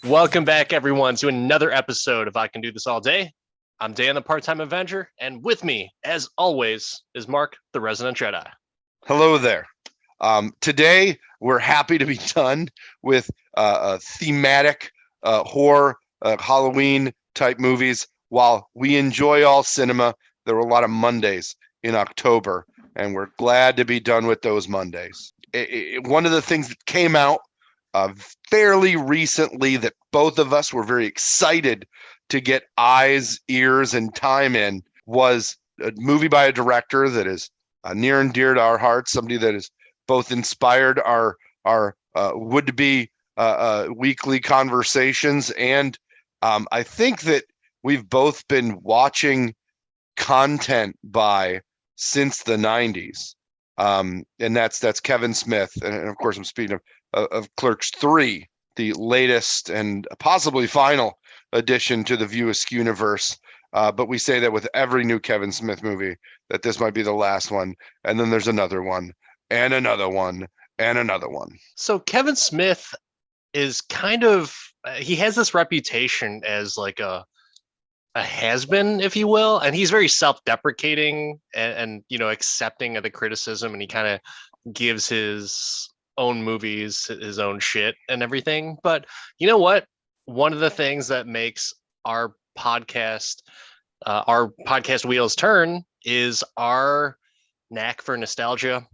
Welcome back, everyone, to another episode of I Can Do This All Day. I'm Dan, the part-time Avenger, and with me, as always, is Mark, the resident Jedi. Hello there. Today, we're happy to be done with thematic horror, Halloween type movies. While we enjoy all cinema, there were a lot of Mondays in October, and we're glad to be done with those Mondays. One of the things that came out fairly recently that both of us were very excited to get eyes, ears, and time in was a movie by a director that is near and dear to our hearts, somebody that has both inspired our would-be weekly conversations, and I think that we've both been watching content by since the 90s. And that's Kevin Smith, and of course I'm speaking of Clerks 3, the latest and possibly final addition to the View Askewniverse. But we say that with every new Kevin Smith movie, that this might be the last one, and then there's another one, and another one, and another one. So Kevin Smith is kind of he has this reputation as like a has-been, if you will, and he's very self-deprecating and accepting of the criticism, and he kind of gives his own movies his own shit and everything. But you know what? One of the things that makes our podcast wheels turn is our knack for nostalgia,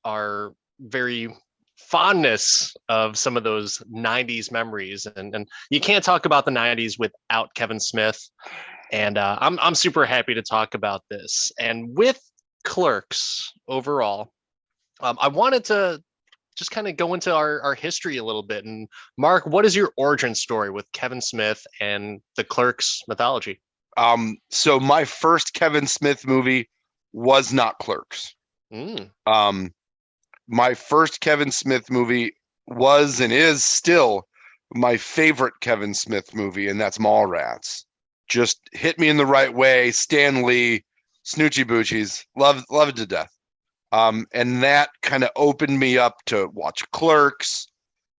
our very fondness of some of those 90s memories, and you can't talk about the 90s without Kevin Smith. And I'm super happy to talk about this. And with Clerks overall, I wanted to just kind of go into our history a little bit. And Mark, what is your origin story with Kevin Smith and the Clerks mythology? So my first Kevin Smith movie was not Clerks. My first Kevin Smith movie was and is still my favorite Kevin Smith movie, and that's Mallrats. Just hit me in the right way. Stan Lee, Snoochie Boochies, love it to death. And that kind of opened me up to watch Clerks,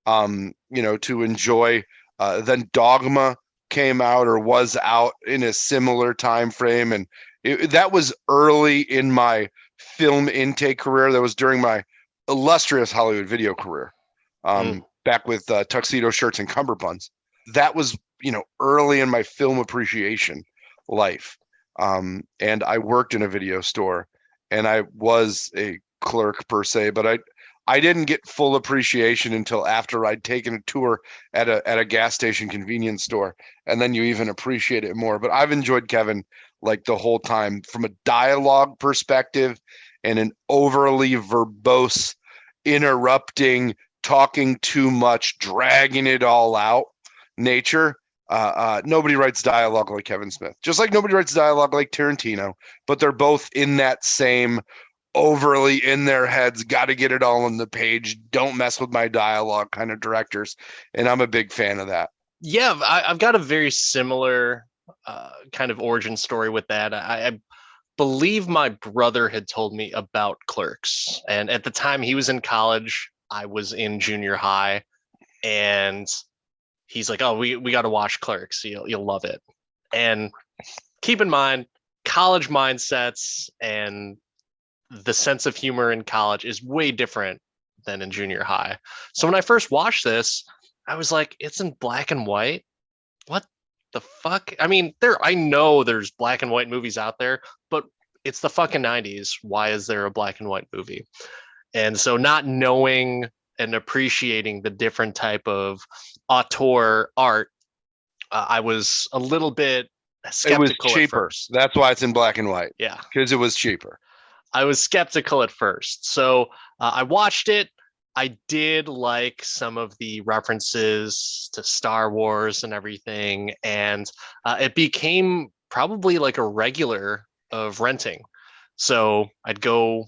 to enjoy. Then Dogma came out or was out in a similar time frame, and that was early in my film intake career. That was during my illustrious Hollywood video career, back with tuxedo shirts and cummerbunds. That was early in my film appreciation life. And I worked in a video store, and I was a clerk per se, but I didn't get full appreciation until after I'd taken a tour at a gas station convenience store, and then you even appreciate it more. But I've enjoyed Kevin like the whole time from a dialogue perspective and an overly verbose, interrupting, talking too much, dragging it all out nature. Nobody writes dialogue like Kevin Smith, just like nobody writes dialogue like Tarantino, but they're both in that same overly in their heads, got to get it all on the page, don't mess with my dialogue kind of directors. And I'm a big fan of that. Yeah, I've got a very similar kind of origin story with that. I believe my brother had told me about Clerks, and at the time he was in college, I was in junior high, and he's like, "Oh, we got to watch Clerks. You'll love it." And keep in mind, college mindsets and the sense of humor in college is way different than in junior high. So when I first watched this, I was like, "It's in black and white. What the fuck?" I mean, I know there's black and white movies out there, but it's the fucking 90s. Why is there a black and white movie? And so not knowing and appreciating the different type of auteur art, I was a little bit skeptical. It was cheaper. That's why it's in black and white. Yeah, because it was cheaper. I was skeptical at first. So I watched it. I did like some of the references to Star Wars and everything, and it became probably like a regular of renting. So I'd go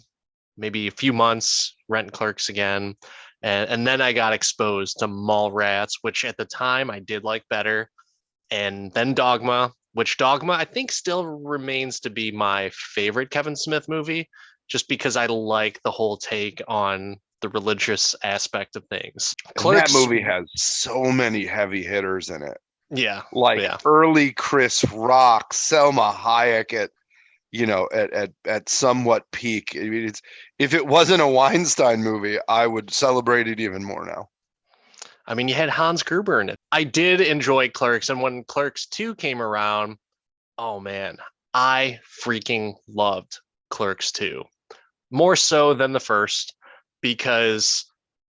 maybe a few months, rent Clerks again, and then I got exposed to Mallrats, which at the time I did like better, and then Dogma, which Dogma I think still remains to be my favorite Kevin Smith movie, just because I like the whole take on the religious aspect of things. And that Clerks, movie has so many heavy hitters in it. yeah, Like yeah. early Chris Rock, Selma Hayek at at somewhat peak. I mean, it's if it wasn't a Weinstein movie, I would celebrate it even more now. I mean, you had Hans Gruber in it. I did enjoy Clerks, and when Clerks 2 came around, oh man, I freaking loved Clerks 2. More so than the first because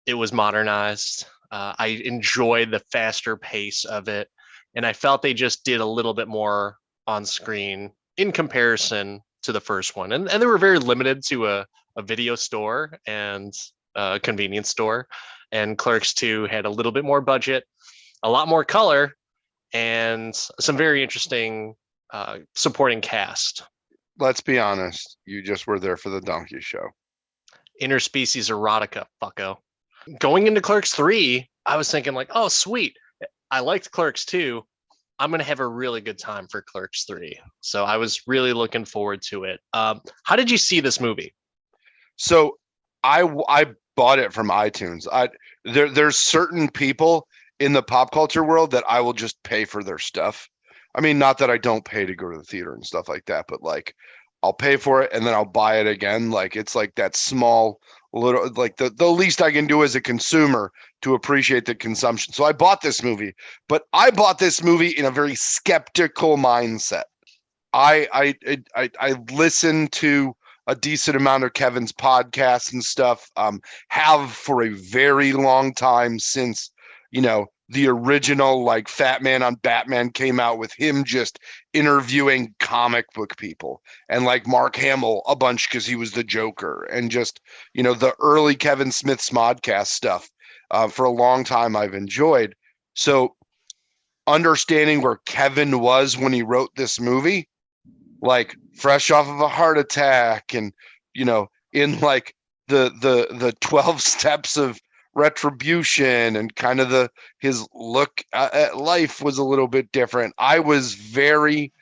it was modernized. I enjoyed the faster pace of it, and I felt they just did a little bit more on screen in comparison to the first one. And they were very limited to a video store and a convenience store. And Clerks 2 had a little bit more budget, a lot more color, and some very interesting supporting cast. Let's be honest, you just were there for the donkey show. Interspecies erotica, fucko. Going into Clerks 3, I was thinking like, oh sweet, I liked Clerks 2. I'm gonna have a really good time for Clerks 3. So I was really looking forward to it. How did you see this movie? So I bought it from iTunes. There's certain people in the pop culture world that I will just pay for their stuff. I mean, not that I don't pay to go to the theater and stuff like that, but like I'll pay for it and then I'll buy it again. Like it's like that small little like the least I can do as a consumer to appreciate the consumption. So I bought this movie, but I bought this movie in a very skeptical mindset. I listen to a decent amount of Kevin's podcasts and stuff. Have for a very long time since the original like Fat Man on Batman came out with him just interviewing comic book people and like Mark Hamill a bunch because he was the Joker and just the early Kevin Smith Smodcast stuff. For a long time I've enjoyed. So understanding where Kevin was when he wrote this movie, like fresh off of a heart attack and in like the 12 steps of retribution and kind of his look at life was a little bit different. I was very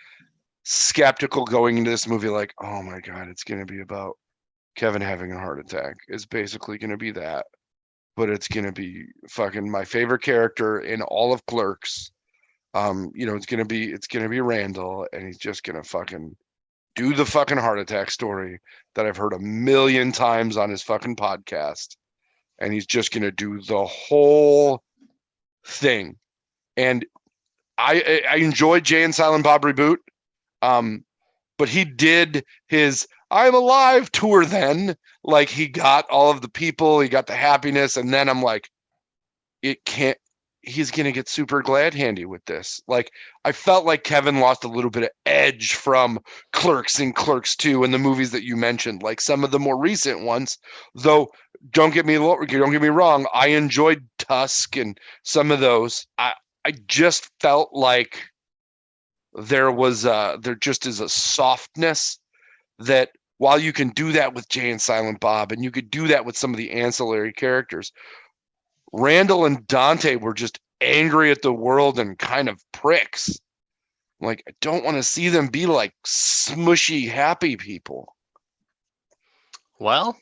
skeptical going into this movie like, oh my god, it's going to be about Kevin having a heart attack. It's basically going to be that, but it's going to be fucking my favorite character in all of Clerks. It's gonna be Randall, and he's just gonna fucking do the fucking heart attack story that I've heard a million times on his fucking podcast, and he's just gonna do the whole thing. And I enjoyed Jay and Silent Bob Reboot, but he did his I'm Alive tour then. Like he got all of the people, he got the happiness, and then I'm like, it can't. He's gonna get super glad handy with this. Like I felt like Kevin lost a little bit of edge from Clerks and Clerks 2 and the movies that you mentioned, like some of the more recent ones. Though don't get me wrong, I enjoyed Tusk and some of those. I just felt like there just is a softness that while you can do that with Jay and Silent Bob and you could do that with some of the ancillary characters, Randall and Dante were just angry at the world and kind of pricks. Like, I don't want to see them be like smushy, happy people. Well,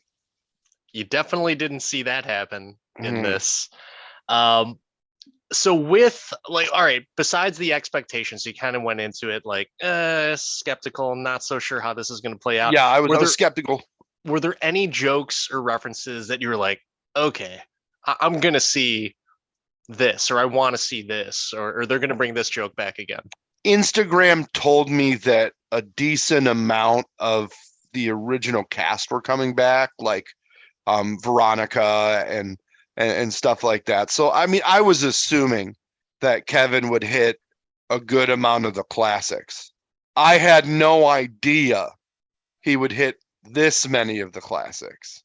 you definitely didn't see that happen in Mm. this. So with like, all right, besides the expectations, you kind of went into it like skeptical, not so sure how this is going to play out. Yeah, I was skeptical. Were there any jokes or references that you were like, okay, I'm going to see this, or I want to see this, or they're going to bring this joke back again? Instagram told me that a decent amount of the original cast were coming back, like Veronica and stuff like that. So I mean, I was assuming that Kevin would hit a good amount of the classics. I had no idea he would hit this many of the classics.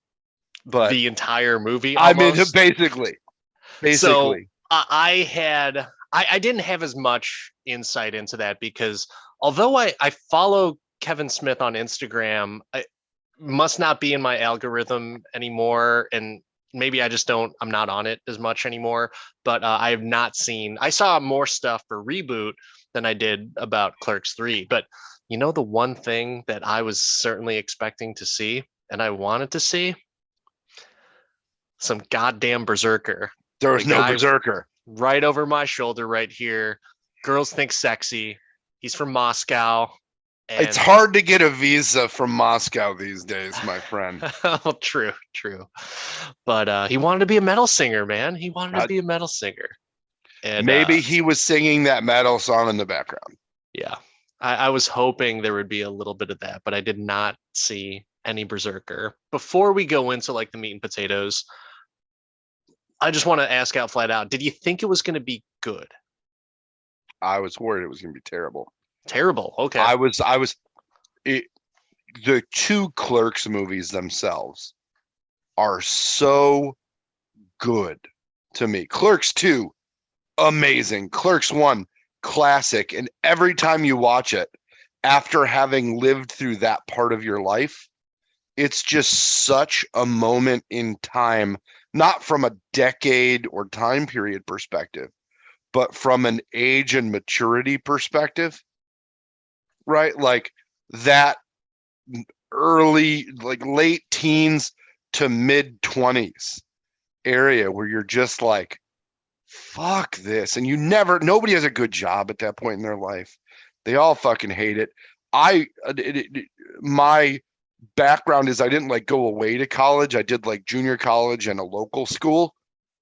But The entire movie, I mean, almost. basically. So I didn't have as much insight into that because although I follow Kevin Smith on Instagram, I must not be in my algorithm anymore, and maybe I'm not on it as much anymore. But I have not seen. I saw more stuff for Reboot than I did about Clerks 3. But the one thing that I was certainly expecting to see and I wanted to see, some goddamn berserker. There The was no guy berserker. right over my shoulder right here. Girls think sexy. He's from Moscow. It's And hard to get a visa from Moscow these days, my friend. well, true. But he wanted to be a metal singer, man. He wanted to be a metal singer. And Maybe he was singing that metal song in the background. yeah, I was hoping there would be a little bit of that, but I did not see any berserker. Before we go into like the meat and potatoes, I just want to ask out flat out, did you think it was going to be good? I was worried it was going to be terrible. Terrible. Okay. I was the two Clerks movies themselves are so good to me. Clerks 2, amazing. Clerks 1, classic. And every time you watch it, after having lived through that part of your life, it's just such a moment in time, not from a decade or time period perspective, but from an age and maturity perspective, right? Like that early, like late teens to mid 20s area where you're just like, fuck this. And nobody has a good job at that point in their life. They all fucking hate it. My background is I didn't like go away to college. I did like junior college and a local school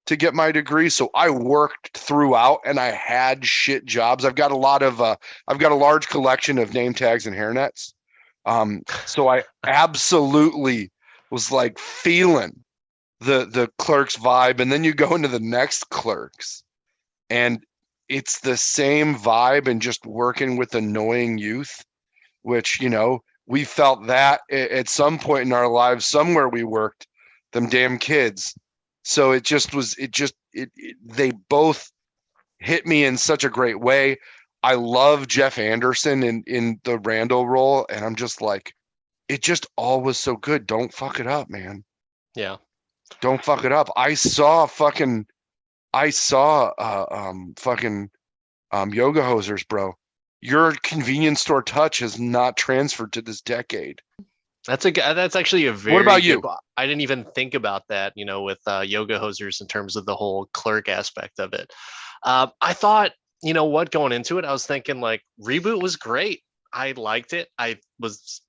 to get my degree. So I worked throughout and I had shit jobs. I've got a large collection of name tags and hairnets. So I absolutely was like feeling the Clerks vibe. And then you go into the next Clerks and it's the same vibe and just working with annoying youth, which, we felt that at some point in our lives, somewhere we worked, them damn kids. So they both hit me in such a great way. I love Jeff Anderson in the Randall role. And I'm just like, it just all was so good. Don't fuck it up, man. Yeah. Don't fuck it up. I saw fucking yoga hosers, bro. Your convenience store touch has not transferred to this decade. That's actually a very What about you? I didn't even think about that, with yoga hosers in terms of the whole clerk aspect of it. I thought, going into it, I was thinking like Reboot was great. I liked it. I was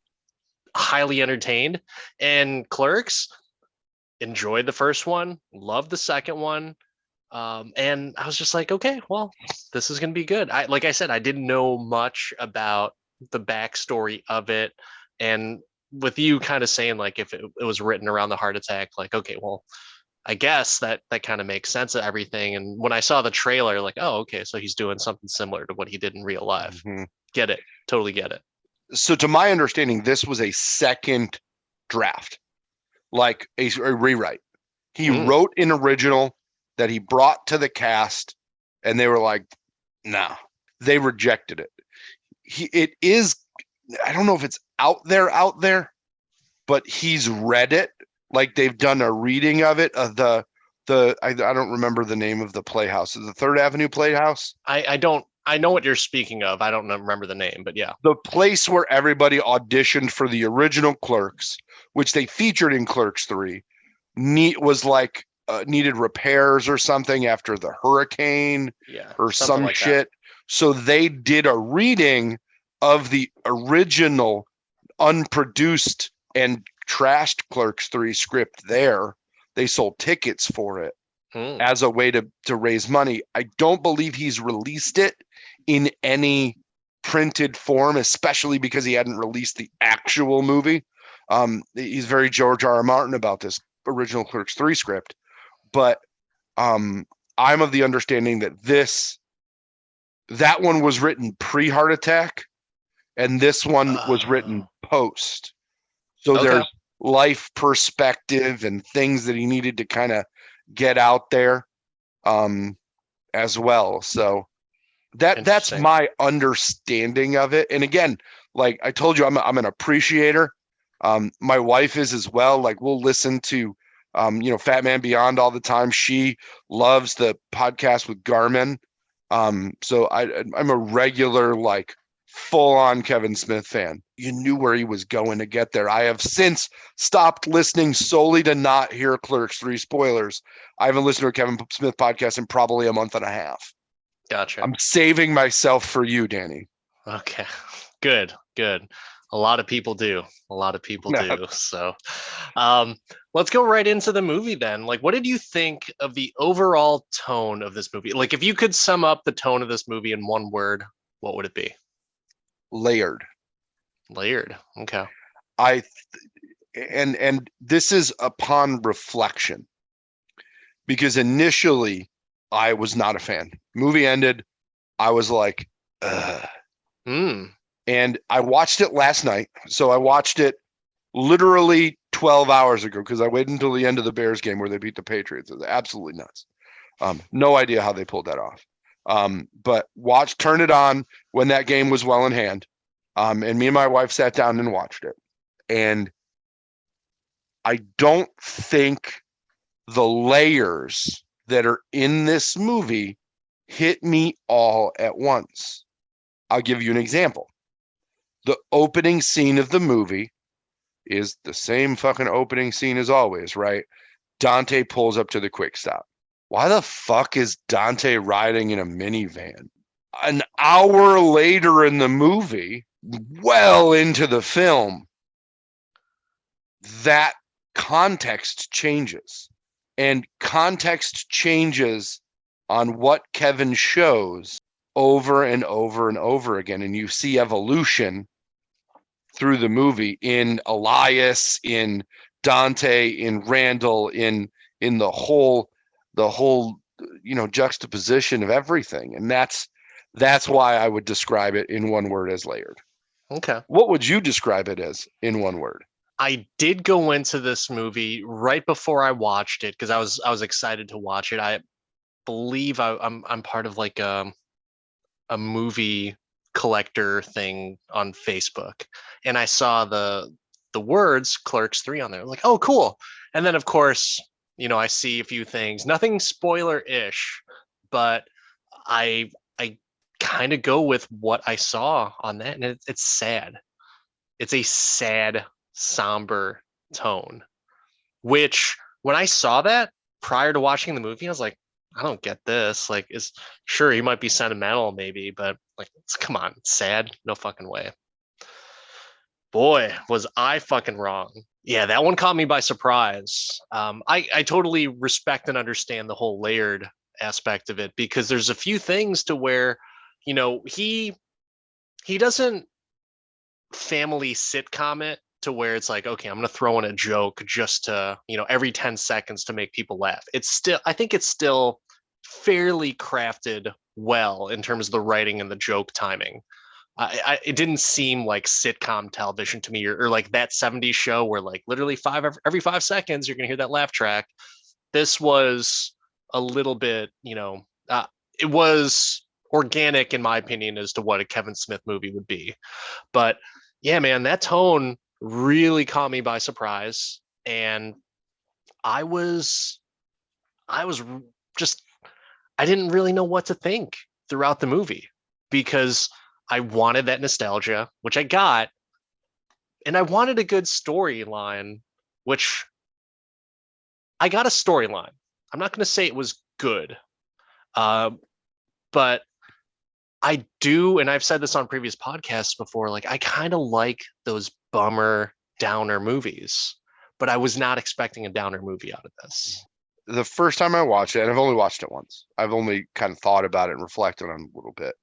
highly entertained. And Clerks, enjoyed the first one, loved the second one. And I was just like, okay, well, this is gonna be good. Like I said, I didn't know much about the backstory of it, and with you kind of saying like if it was written around the heart attack, like okay, well, I guess that kind of makes sense of everything. And when I saw the trailer, like, oh, okay, so he's doing something similar to what he did in real life. Mm-hmm. Get it, totally get it. So, to my understanding, this was a second draft, like a rewrite. He wrote an original that he brought to the cast, and they were like, "No," they rejected it. It is, I don't know if it's out there, but he's read it. Like they've done a reading of it. I don't remember the name of the playhouse. Is the Third Avenue Playhouse? I don't. I know what you're speaking of. I don't remember the name, but yeah. The place where everybody auditioned for the original Clerks, which they featured in Clerks 3, was like needed repairs or something after the hurricane or some like shit. That. So they did a reading of the original unproduced and trashed Clerks 3 script there. They sold tickets for it as a way to raise money. I don't believe he's released it in any printed form, especially because he hadn't released the actual movie. He's very George R. R. Martin about this original Clerks 3 script. But I'm of the understanding that one was written pre-heart attack, and this one was written post. So there's life perspective and things that he needed to kind of get out there as well. So that's my understanding of it. And again, like I told you, I'm an appreciator. My wife is as well. Like we'll listen to Fat Man Beyond all the time. She loves the podcast with Garmin. So I'm a regular like full on Kevin Smith fan. You knew where he was going to get there. I have since stopped listening solely to not hear Clerks 3 spoilers. I haven't listened to a Kevin Smith podcast in probably a month and a half. Gotcha. I'm saving myself for you, Danny. Okay. Good. Good. A lot of people do. A lot of people do. So, let's go right into the movie then. Like, what did you think of the overall tone of this movie? Like, if you could sum up the tone of this movie in one word, what would it be? Layered. Layered. Okay. And this is upon reflection, because initially I was not a fan. Movie ended, I was like, ugh. And I watched it last night. So I watched it literally 12 hours ago because I waited until the end of the Bears game where they beat the Patriots. It was absolutely nuts. No idea how they pulled that off. But turn it on when that game was well in hand. And me and my wife sat down and watched it. And I don't think the layers that are in this movie hit me all at once. I'll give you an example. The opening scene of the movie is the same fucking opening scene as always, right? Dante pulls up to the quick stop. Why the fuck is Dante riding in a minivan? An hour later in the movie, well into the film, that context changes. And context changes on what Kevin shows over and over and over again. And you see evolution through the movie in Elias, in Dante, in Randall, in the whole juxtaposition of everything. And that's why I would describe it in one word as layered. Okay. What would you describe it as in one word? I did go into this movie right before I watched it because I was excited to watch it. I believe I'm part of like a movie collector thing on Facebook, and I saw the words Clerks 3 on there. I'm like, oh, cool. And then of course, I see a few things, nothing spoiler-ish, but I kind of go with what I saw on that, and it's sad. It's a sad, somber tone, which when I saw that prior to watching the movie, I was like, I don't get this. Like, is sure he might be sentimental, maybe, but like, come on, sad? No fucking way. Boy, was I fucking wrong. Yeah, that one caught me by surprise. I totally respect and understand the whole layered aspect of it because there's a few things to where, he doesn't family sitcom it to where it's like, okay, I'm going to throw in a joke just to, every 10 seconds to make people laugh. I think it's still fairly crafted well in terms of the writing and the joke timing. It didn't seem like sitcom television to me, or like that 70s show where like literally every 5 seconds you're going to hear that laugh track. This was a little bit, it was organic in my opinion as to what a Kevin Smith movie would be. But yeah, man, that tone really caught me by surprise, and I was just I didn't really know what to think throughout the movie because I wanted that nostalgia, which I got, and I wanted a good storyline, which I got a storyline. I'm not going to say it was good, but I do, and I've said this on previous podcasts before, like I kind of like those bummer downer movies, but I was not expecting a downer movie out of this. The first time I watched it, and I've only watched it once, I've only kind of thought about it and reflected on it a little bit.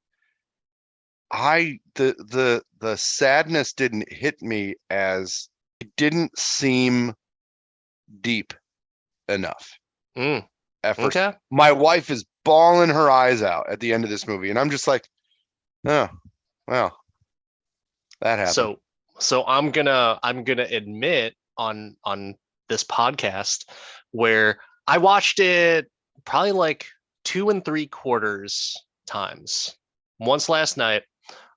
The sadness didn't hit me as it didn't seem deep enough at first. Okay. My wife is bawling her eyes out at the end of this movie, and I'm just like, oh, well, that happened. So I'm gonna admit on this podcast where I watched it probably like 2 3/4 times. Once last night,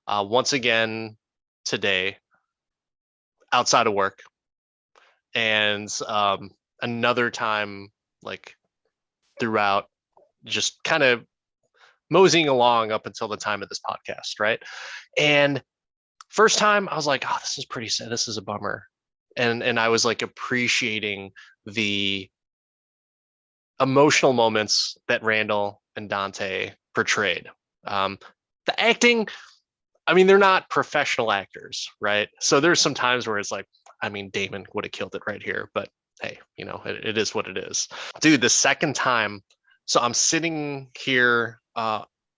once again today, outside of work, and another time like throughout, just kind of moseying along up until the time of this podcast, right? And First time I was like, oh, this is pretty sad. This is a bummer. And I was like appreciating the emotional moments that Randall and Dante portrayed. Um, the acting, I mean, they're not professional actors, right? So there's some times where it's like, I mean, Damon would have killed it right here, but hey, it is what it is. Dude, the second time, so I'm sitting here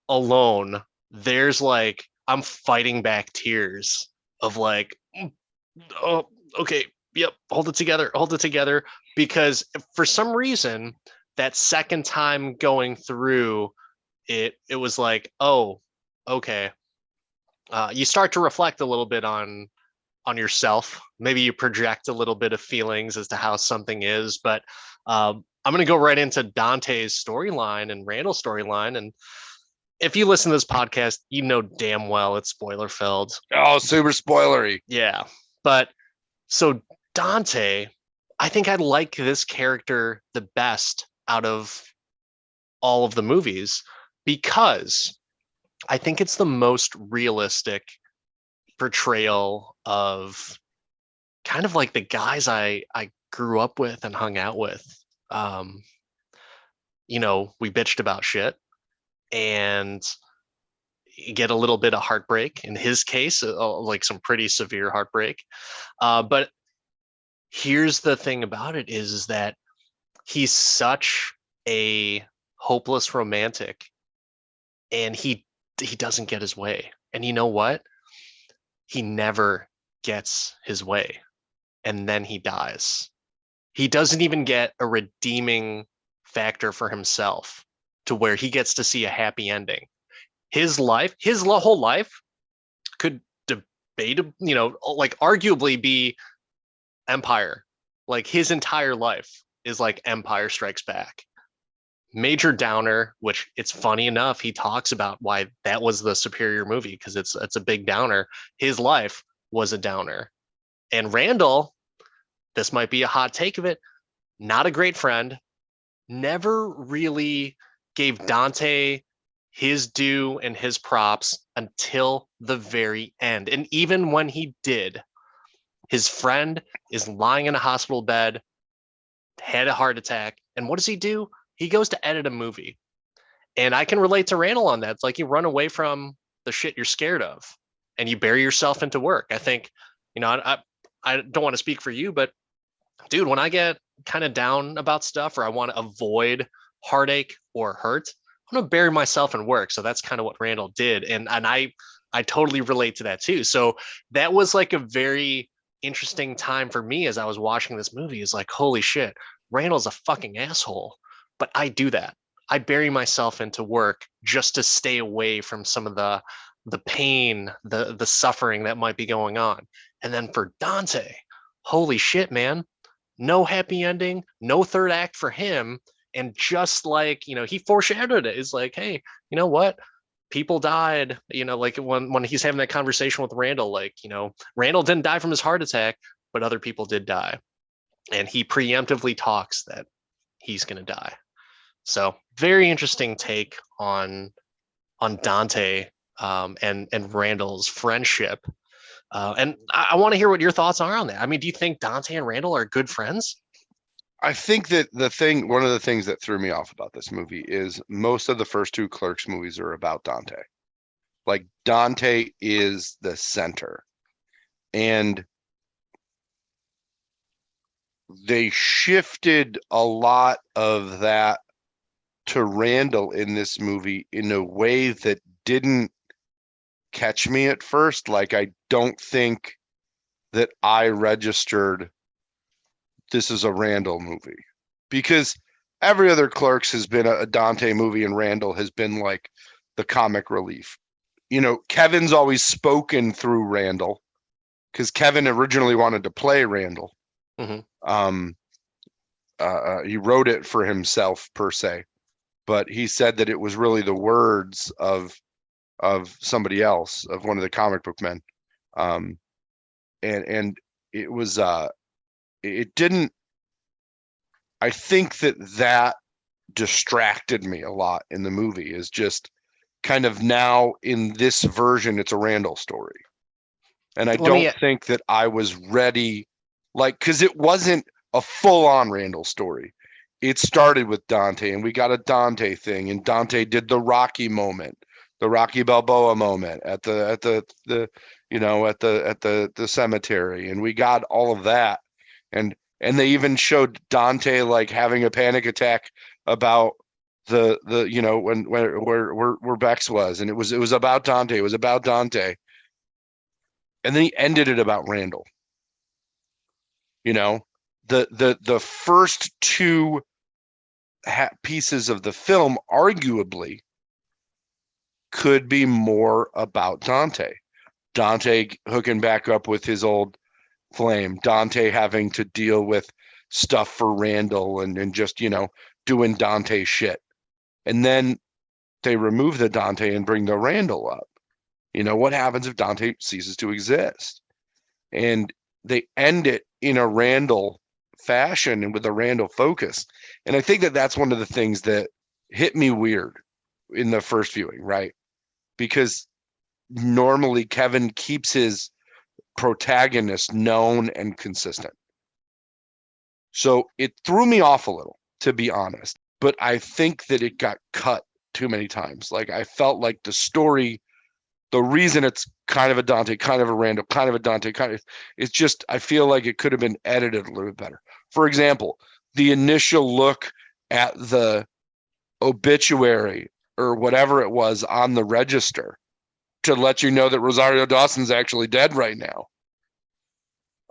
alone. There's like, I'm fighting back tears of like, oh, okay, yep, hold it together. Because for some reason, that second time going through, it was like, oh, okay. You start to reflect a little bit on yourself. Maybe you project a little bit of feelings as to how something is. But I'm going to go right into Dante's storyline and Randall's storyline. And if you listen to this podcast, you know damn well it's spoiler filled. Oh, super spoilery. Yeah. But so Dante, I think I like this character the best out of all of the movies because I think it's the most realistic portrayal of kind of like the guys I grew up with and hung out with. Um, we bitched about shit and get a little bit of heartbreak. In his case, like some pretty severe heartbreak. But here's the thing about it is that he's such a hopeless romantic, and he doesn't get his way. And you know what? He never gets his way, and then he dies. He doesn't even get a redeeming factor for himself to where he gets to see a happy ending. His whole life could debate, like arguably be Empire. Like his entire life is like Empire Strikes Back. Major downer, which it's funny enough, he talks about why that was the superior movie because it's a big downer. His life was a downer. And Randall, this might be a hot take of it, not a great friend, never really gave Dante his due and his props until the very end. And even when he did, his friend is lying in a hospital bed, had a heart attack. And what does he do? He goes to edit a movie. And I can relate to Randall on that. It's like you run away from the shit you're scared of and you bury yourself into work. I think, I don't want to speak for you, but dude, when I get kind of down about stuff or I want to avoid heartache or hurt, I'm gonna bury myself in work. So that's kind of what Randall did, and I totally relate to that too. So that was like a very interesting time for me as I was watching this movie. Is like, holy shit, Randall's a fucking asshole, but I do that. I bury myself into work just to stay away from some of the pain, the suffering that might be going on. And then for Dante, holy shit, man, no happy ending, no third act for him. And just like, he foreshadowed it. It's like, hey, you know what? People died, like when he's having that conversation with Randall, like, Randall didn't die from his heart attack, but other people did die. And he preemptively talks that he's going to die. So very interesting take on Dante and Randall's friendship. And I want to hear what your thoughts are on that. I mean, do you think Dante and Randall are good friends? I think that one of the things that threw me off about this movie is most of the first two Clerks movies are about Dante. Like Dante is the center. And they shifted a lot of that to Randall in this movie in a way that didn't catch me at first. Like, I don't think that I registered this is a Randall movie, because every other Clerks has been a Dante movie and Randall has been like the comic relief. Kevin's always spoken through Randall because Kevin originally wanted to play Randall. Mm-hmm. He wrote it for himself per se, but he said that it was really the words of somebody else, of one of the comic book men. And it was it didn't, I think that distracted me a lot in the movie, is just kind of now in this version it's a Randall story. And I Let me don't think that I was ready, like, because it wasn't a full-on Randall story. It started with Dante, and we got a Dante thing, and Dante did the Rocky moment, the Rocky Balboa moment at the the cemetery, and we got all of that, and they even showed Dante like having a panic attack about the when where Bex was, and it was about Dante. It was about Dante, and then he ended it about Randall. You know, the first two pieces of the film arguably could be more about Dante. Dante hooking back up with his old flame. Dante having to deal with stuff for Randall and just doing Dante shit. And then they remove the Dante and bring the Randall up. What happens if Dante ceases to exist? And they end it in a Randall fashion and with a Randall focus. And I think that that's one of the things that hit me weird in the first viewing, right? Because normally Kevin keeps his protagonist known and consistent. So it threw me off a little, to be honest. But I think that it got cut too many times. Like I felt like the story, the reason it's kind of a Dante, kind of a Randall, kind of a Dante, it's just, I feel like it could have been edited a little bit better. For example, the initial look at the obituary or whatever it was on the register to let you know that Rosario Dawson's actually dead right now,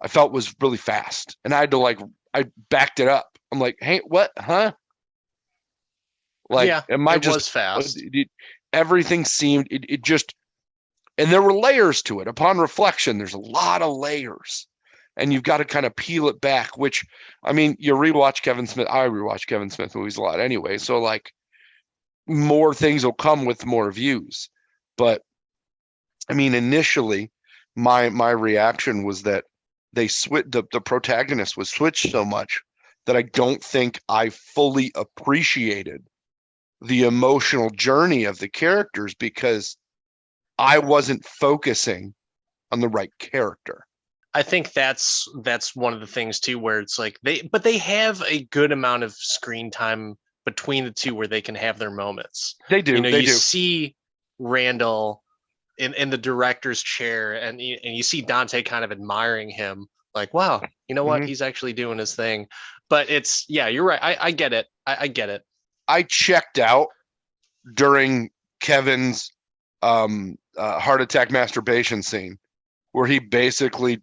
I felt was really fast. And I had to I backed it up. I'm like, hey, what? Huh? Like, Yeah, am I it just, was fast. everything seemed, it just, and there were layers to it. Upon reflection, there's a lot of layers. And you've got to kind of peel it back, which, I mean, you rewatch Kevin Smith. I rewatch Kevin Smith movies a lot anyway. So, like, more things will come with more views. But, I mean, initially, my reaction was that they the protagonist was switched so much that I don't think I fully appreciated the emotional journey of the characters because I wasn't focusing on the right character. I think that's one of the things too, where it's like they have a good amount of screen time between the two where they can have their moments. They do. They You do. see Randall in the director's chair, and you see Dante kind of admiring him, like, wow, you know what, Mhm. he's actually doing his thing. But it's, yeah, you're right. I get it. I get it. I checked out during Kevin's heart attack masturbation scene where he basically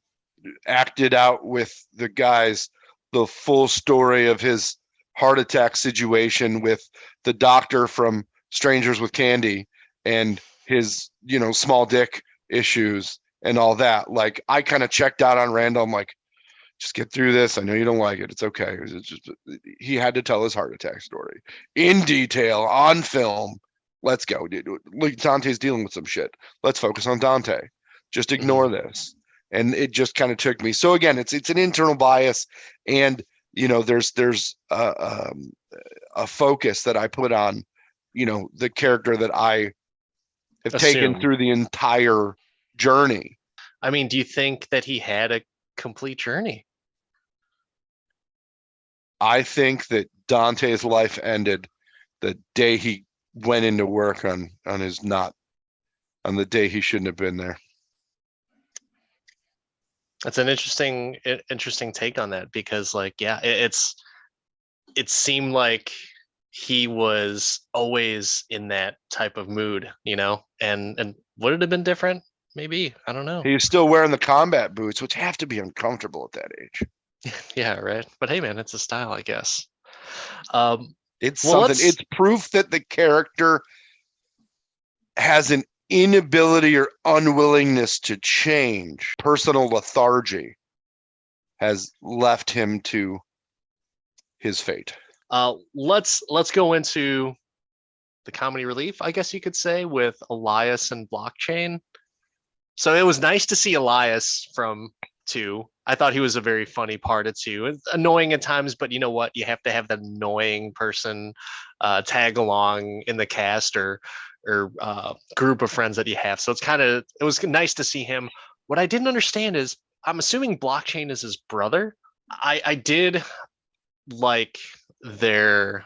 acted out with the guys the full story of his heart attack situation with the doctor from Strangers with Candy and his, small dick issues and all that. Like I kind of checked out on Randall. I'm like, just get through this. I know you don't like it. It's okay. It's just he had to tell his heart attack story in detail on film. Let's go, dude. Look, Dante's dealing with some shit. Let's focus on Dante. Just ignore this. And it just kind of took me. So again, it's an internal bias, and there's a focus that I put on, the character that I have taken Assume. through the entire journey. I mean, do you think that he had a complete journey? I think that Dante's life ended the day he went into work on his not on the day he shouldn't have been there. That's an interesting take on that, because like, yeah, it seemed like he was always in that type of mood, and would it have been different? Maybe, I don't know. He was still wearing the combat boots, which have to be uncomfortable at that age. Yeah, right. But hey, man, it's a style, I guess. Um, It's well, something. let's. It's proof that the character has an inability or unwillingness to change. Personal lethargy has left him to his fate. Let's go into the comedy relief, I guess you could say, with Elias and Blockchain. So it was nice to see Elias from 2. I thought he was a very funny part of 2. It's annoying at times, but you know what? You have to have that annoying person tag along in the cast or group of friends that you have. So it was nice to see him. what I didn't understand is I'm assuming Blockchain is his brother. I did like their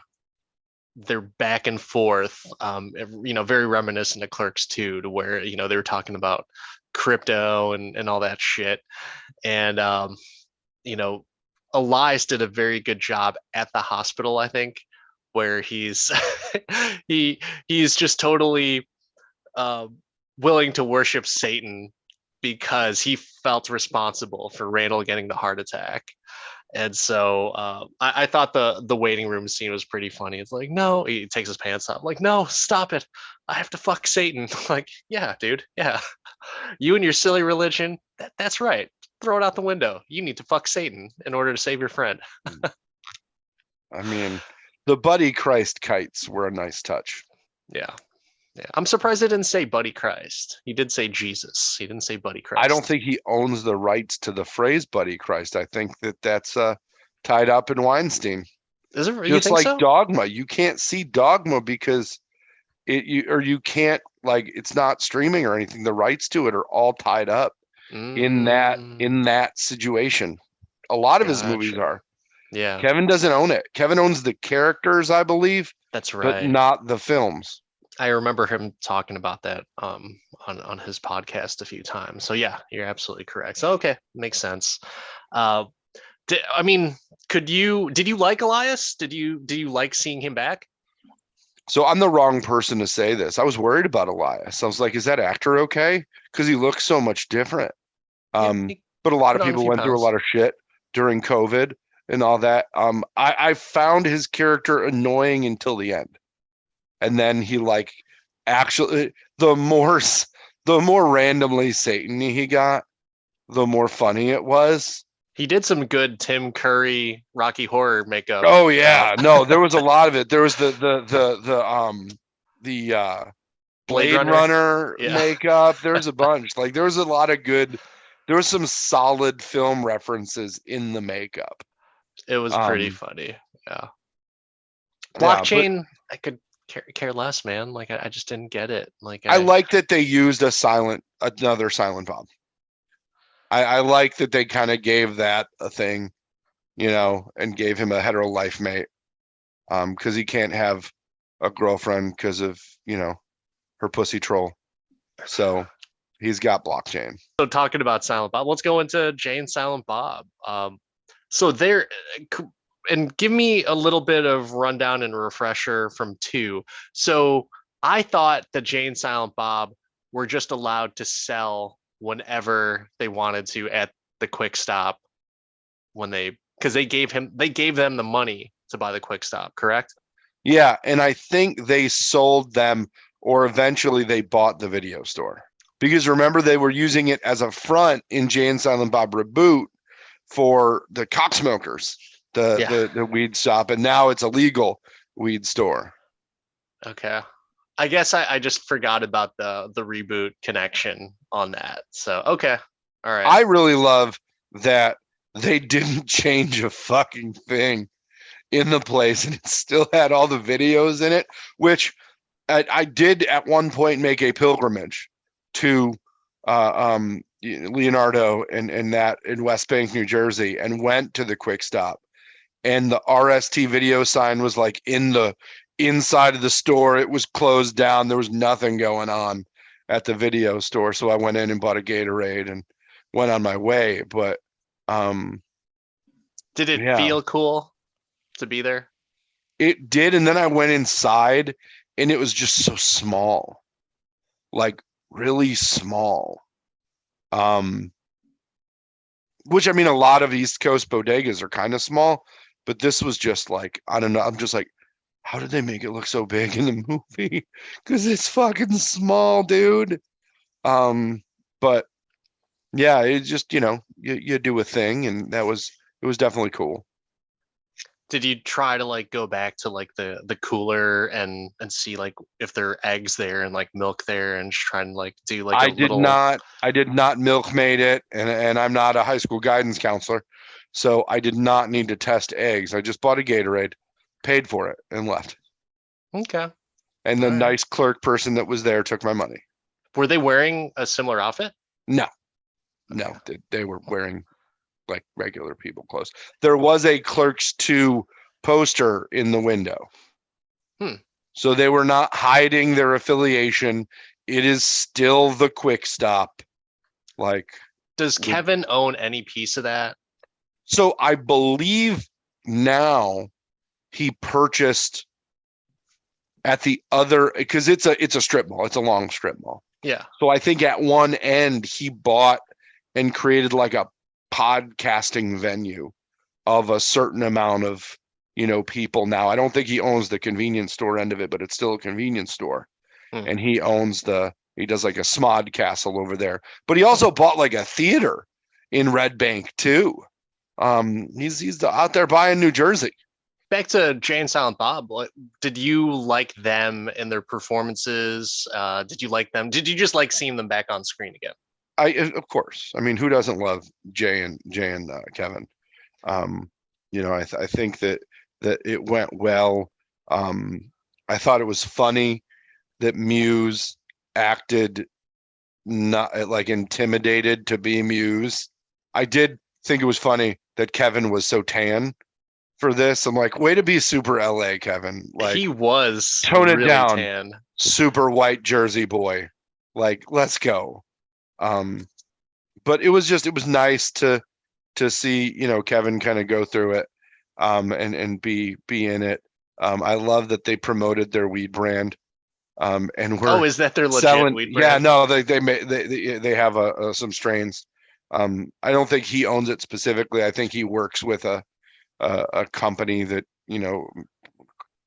their back and forth, very reminiscent of Clerks 2, to where they were talking about crypto and all that shit. And you know, Elias did a very good job at the hospital, I think, where he's he's just totally uh, willing to worship Satan because he felt responsible for Randall getting the heart attack. And so I thought the waiting room scene was pretty funny. It's like, no, he takes his pants off. Like, no, stop it. I have to fuck Satan. Like, yeah, dude. Yeah. You and your silly religion. That's right. Throw it out the window. You need to fuck Satan in order to save your friend. I mean, the Buddy Christ kites were a nice touch. Yeah. Yeah. I'm surprised they didn't say Buddy Christ. He did say Jesus. He didn't say Buddy Christ. I don't think he owns the rights to the phrase Buddy Christ. I think that's tied up in Weinstein. Is it? You Just think like so? Dogma. You can't see Dogma because you can't, like, it's not streaming or anything. The rights to it are all tied up in that situation. A lot of his movies Gotcha. are. Yeah, Kevin doesn't own it. Kevin owns the characters, I believe, that's but right. not the films. I remember him talking about that on his podcast a few times. So yeah, you're absolutely correct. So okay, makes sense. Uh, I mean, did you like Elias? Did you like seeing him back? So I'm the wrong person to say this. I was worried about Elias. I was like, is that actor okay? Because he looks so much different. Yeah, he But a lot put of on a people few went through a pounds. lot of shit during COVID and all that. I found his character annoying until the end. And then he, like, actually, the more randomly Satan he got, the more funny it was. He did some good Tim Curry Rocky Horror makeup. Oh yeah, no, there was a lot of it. There was the Blade Blade Runner. Runner Yeah, makeup. There's a bunch. Like, there was a lot of good. There was some solid film references in the makeup. it was pretty Um, funny. Yeah, yeah, but Blockchain. I could care less, man. Like I just didn't get it. Like I like that they used another silent Bob. I like that they kind of gave that a thing, and gave him a hetero life mate. Because he can't have a girlfriend because of, her pussy troll. So he's got Blockchain. So talking about Silent Bob, let's go into Jay and Silent Bob. So there, and give me a little bit of rundown and refresher from two. So I thought that Jay and Silent Bob were just allowed to sell whenever they wanted to at the Quick Stop when because they gave them the money to buy the Quick Stop, correct? Yeah, and I think they sold them, or eventually they bought the video store. Because remember, they were using it as a front in Jay and Silent Bob Reboot for the cocksmokers, Yeah. the weed shop, and now it's a legal weed store. Okay. I guess I just forgot about the reboot connection on that. So okay. All right. I really love that they didn't change a fucking thing in the place, and it still had all the videos in it, which I did at one point make a pilgrimage to Leonardo and that in West Bank, New Jersey, and went to the Quick Stop, and the RST video sign was like in the inside of the store. It was closed down. There was nothing going on at the video store. So I went in and bought a Gatorade and went on my way. But did it yeah, feel cool to be there? it did. And then I went inside and it was just so small, like really small. Which, I mean, a lot of East Coast bodegas are kind of small, but this was just like, I don't know. I'm just like, how did they make it look so big in the movie? Because it's fucking small, dude. But yeah, it just, you do a thing, and it was definitely cool. Did you try to like go back to like the cooler and see like if there are eggs there and like milk there and just try and like do like a little. I did not milkmaid it, and I'm not a high school guidance counselor, so I did not need to test eggs. I just bought a Gatorade, paid for it, and left. Okay. And All the right. nice clerk person that was there took my money. Were they wearing a similar outfit? No, No, Okay. they were wearing like regular people clothes. There was a Clerks 2 poster in the window. Hmm. So they were not hiding their affiliation. It is still the Quick Stop. Like, Does Kevin own any piece of that? so I believe now he purchased at the other, because it's a strip mall. It's a long strip mall. Yeah. So I think at one end he bought and created like a podcasting venue of a certain amount of, people. Now I don't think he owns the convenience store end of it, but it's still a convenience store. Hmm. And he does like a Smod Castle over there. But he Hmm. also bought like a theater in Red Bank too. He's out there buying New Jersey. Back to Jay and Silent Bob. Did you like them and their performances? Did you like them? Did you just like seeing them back on screen again? Of course. I mean, who doesn't love Jay and Kevin? I think that it went well. I thought it was funny that Muse acted not like intimidated to be Muse. I did think it was funny that Kevin was so tan for this. I'm like, way to be super LA, Kevin. Like, He was tone it really down, tan. super white Jersey boy. Like, let's go. Um, but it was nice to see, Kevin kind of go through it, and be in it. I love that they promoted their weed brand. And Oh, we're is that their legit selling. weed Yeah, brand? no, they have some strains. I don't think he owns it specifically. I think he works with a company that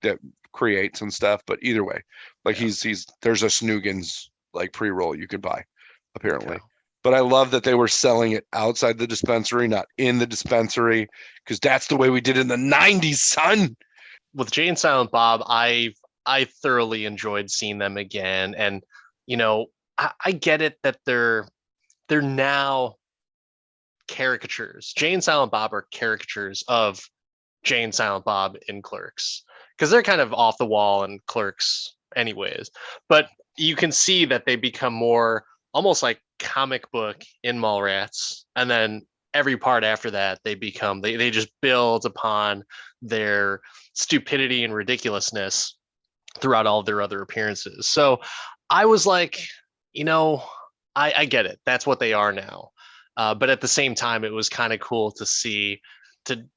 that creates and stuff. But either way, like Yeah. he's there's a Snugans like pre-roll you could buy Okay. apparently. But I love that they were selling it outside the dispensary, not in the dispensary, because that's the way we did in the '90s, son. With Jay and Silent Bob, I thoroughly enjoyed seeing them again, and you know, I get it that they're now caricatures. Jay and Silent Bob are caricatures of Jay and Silent Bob in Clerks because they're kind of off the wall in Clerks, anyways. But you can see that they become more almost like comic book in Mallrats, and then every part after that they just build upon their stupidity and ridiculousness throughout all of their other appearances. So I was like, you know, I get it. That's what they are now. But at the same time, it was kind of cool to see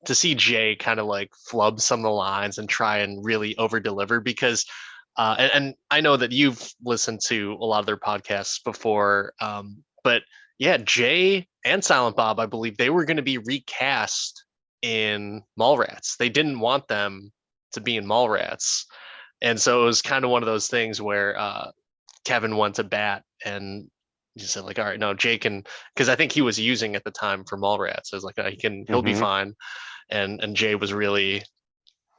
see Jay kind of like flub some of the lines and try and really over deliver because and I know that you've listened to a lot of their podcasts before, but yeah, Jay and Silent Bob, I believe they were going to be recast in Mallrats. They didn't want them to be in Mallrats, and so it was kind of one of those things where Kevin went to bat and he said like, all right, no, Jake can, because I think he was using at the time for Mallrats. So I was like, he'll be Mm-hmm. fine. And Jay was really,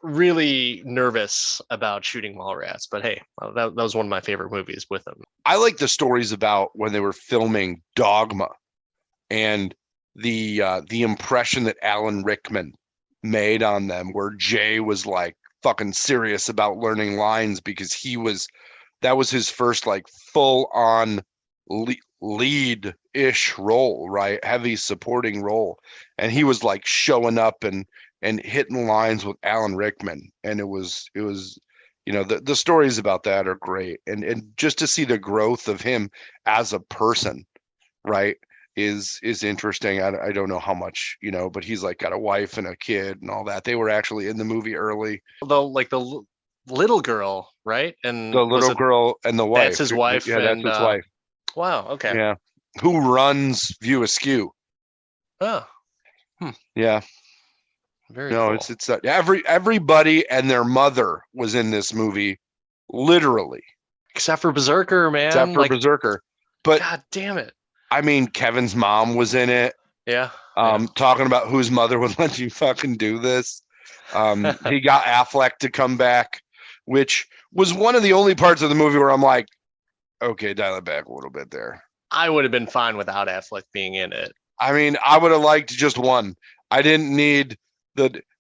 really nervous about shooting Mallrats. But hey, that was one of my favorite movies with him. I like the stories about when they were filming Dogma and the impression that Alan Rickman made on them, where Jay was like fucking serious about learning lines because that was his first like full on lead ish role, right? Heavy supporting role, and he was like showing up and hitting lines with Alan Rickman, and it was the stories about that are great, and just to see the growth of him as a person, right, is interesting. I don't know how much, but he's like got a wife and a kid and all that. They were actually in the movie early. Although like little girl, right? The And was little it girl and the that's wife. his wife? Yeah, that's And his wife. wow, okay. Yeah. Who runs View Askew? Oh, hmm, Yeah. very No, cool. it's everybody and their mother was in this movie, literally, Except for Berserker, except man. for Like, Berserker. But god damn it. I mean, Kevin's mom was in it. Yeah, I Talking about whose mother would let you fucking do this. know. He got Affleck to come back, which was one of the only parts of the movie where I'm like, okay, dial it back a little bit there. I would have been fine without Affleck being in it. I mean, I would have liked just one. I didn't need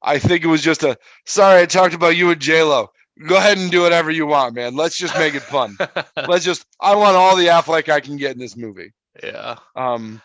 I think it was just sorry, I talked about you and J-Lo. Go ahead and do whatever you want, man. Let's just make it fun. I want all the Affleck I can get in this movie. Yeah. Um,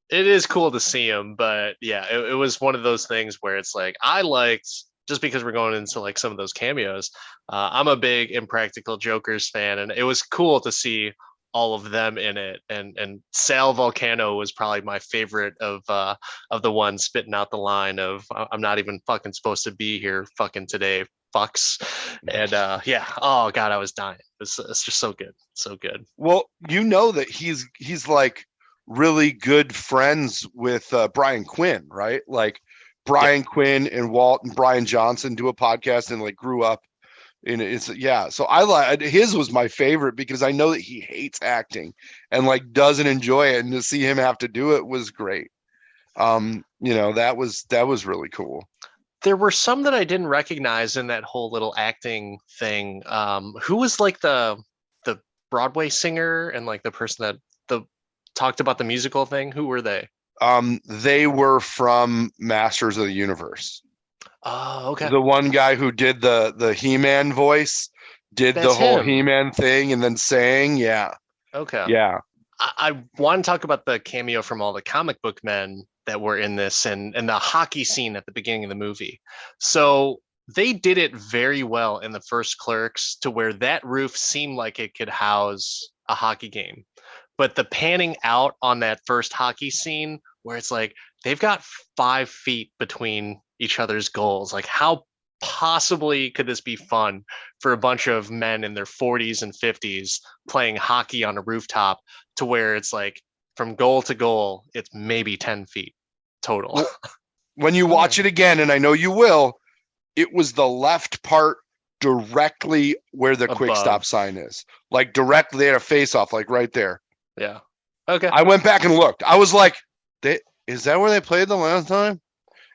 it is cool to see him, but yeah, it was one of those things where it's like I liked just because we're going into like some of those cameos. I'm a big Impractical Jokers fan, and it was cool to see all of them in it. And Sal Volcano was probably my favorite of the ones spitting out the line of I'm not even fucking supposed to be here fucking today, fucks. And yeah, oh god, I was dying. It's just so good, so good. Well, you know that he's like really good friends with Brian Quinn, right? Like Yep. Brian Quinn and Walt and Brian Johnson do a podcast and like grew up in it's yeah. So I like his was my favorite because I know that he hates acting and like doesn't enjoy it, and to see him have to do it was great. That was really cool. There were some that I didn't recognize in that whole little acting thing. Who was like the Broadway singer and like the person that the talked about the musical thing? Who were they? They were from Masters of the Universe. Oh, okay, The one guy who did the He-Man voice did the that's whole him. He-Man thing and then sang. Yeah. Okay, Yeah. I want to talk about the cameo from all the comic book men that were in this and the hockey scene at the beginning of the movie. So they did it very well in the first Clerks to where that roof seemed like it could house a hockey game. But the panning out on that first hockey scene where it's like they've got 5 feet between each other's goals. Like how possibly could this be fun for a bunch of men in their 40s and 50s playing hockey on a rooftop to where it's like from goal to goal, it's maybe 10 feet total. Well, when you Okay. watch it again, and I know you will, it was the left part directly where the quick stop Above. sign is. Like directly, they had a face off, like right there. Yeah. Okay. I went back and looked. I was like, is that where they played the last time?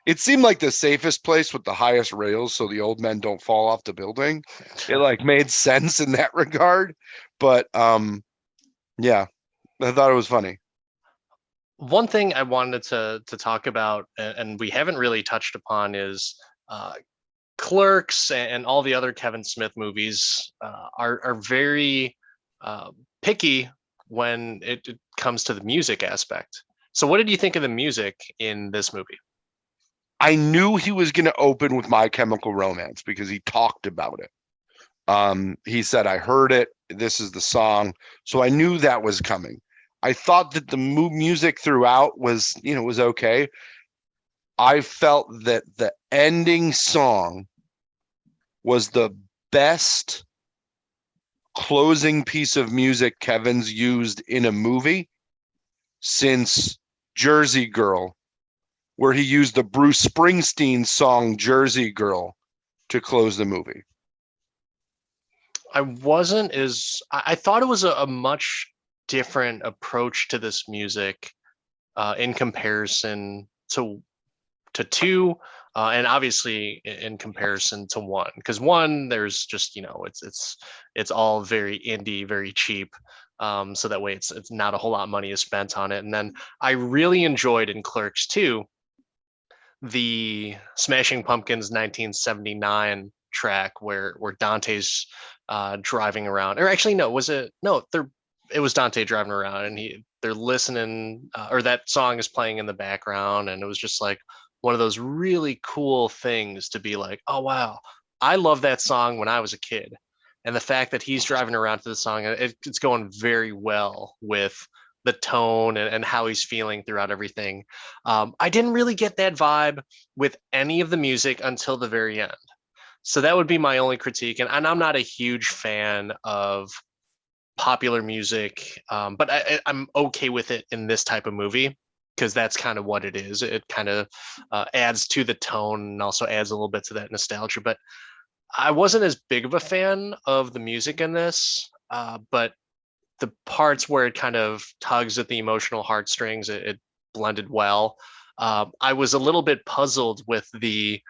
It seemed like the safest place with the highest rails so the old men don't fall off the building. It like made sense in that regard. But yeah, I thought it was funny. One thing I wanted to talk about, and we haven't really touched upon, is uh, Clerks and all the other Kevin Smith movies are very picky when it comes to the music aspect. So, what did you think of the music in this movie? I knew he was going to open with My Chemical Romance because he talked about it. He said, I heard it. This is the song. So I knew that was coming. I thought that the music throughout was okay. I felt that the ending song was the best closing piece of music Kevin's used in a movie since Jersey Girl, where he used the Bruce Springsteen song Jersey Girl to close the movie. I thought it was a much different approach to this music in comparison to two, and obviously in comparison to one, because one there's just it's all very indie, very cheap. So that way it's not a whole lot of money is spent on it. And then I really enjoyed in Clerks 2 the Smashing Pumpkins 1979 track where Dante's driving around, or actually no, was it no? It was Dante driving around, and they're listening, or that song is playing in the background, and it was just like one of those really cool things to be like, oh wow, I love that song when I was a kid, and the fact that he's driving around to the song, it's going very well with the tone and how he's feeling throughout everything. I didn't really get that vibe with any of the music until the very end. So that would be my only critique. And I'm not a huge fan of popular music, but I'm okay with it in this type of movie because that's kind of what it is. It kind of adds to the tone and also adds a little bit to that nostalgia. But I wasn't as big of a fan of the music in this, but the parts where it kind of tugs at the emotional heartstrings, it blended well. I was a little bit puzzled with the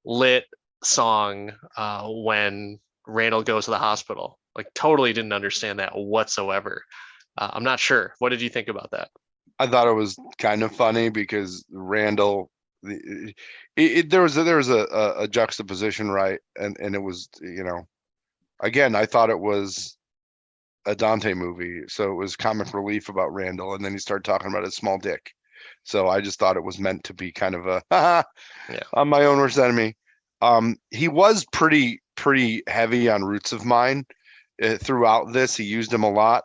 lit song when Randall goes to the hospital. Like, totally didn't understand that whatsoever. I'm not sure. What did you think about that? I thought it was kind of funny because Randall, there was a juxtaposition, right? And it was, again, I thought it was a Dante movie, so it was comic relief about Randall, and then he started talking about his small dick. So I just thought it was meant to be kind of a haha, Yeah. I'm my own worst enemy. He was pretty heavy on Roots of Mine throughout this. He used him a lot.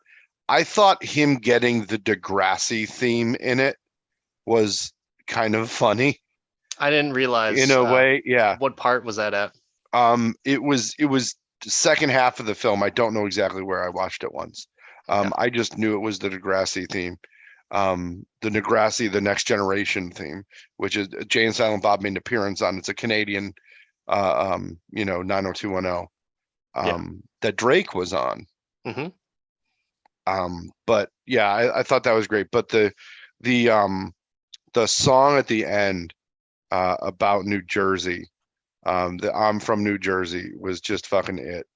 I thought him getting the Degrassi theme in it was kind of funny I didn't in realize a way. Yeah. what part was that at. It was the second half of the film. I don't know exactly where. I watched it once. Okay. I just knew it was the Degrassi theme. The Degrassi, the Next Generation theme, which is Jay and Silent Bob made an appearance on. It's a Canadian, 90210, Yeah. that Drake was on. Hmm. But yeah, I thought that was great. But the song at the end about New Jersey, the I'm from New Jersey was just fucking it.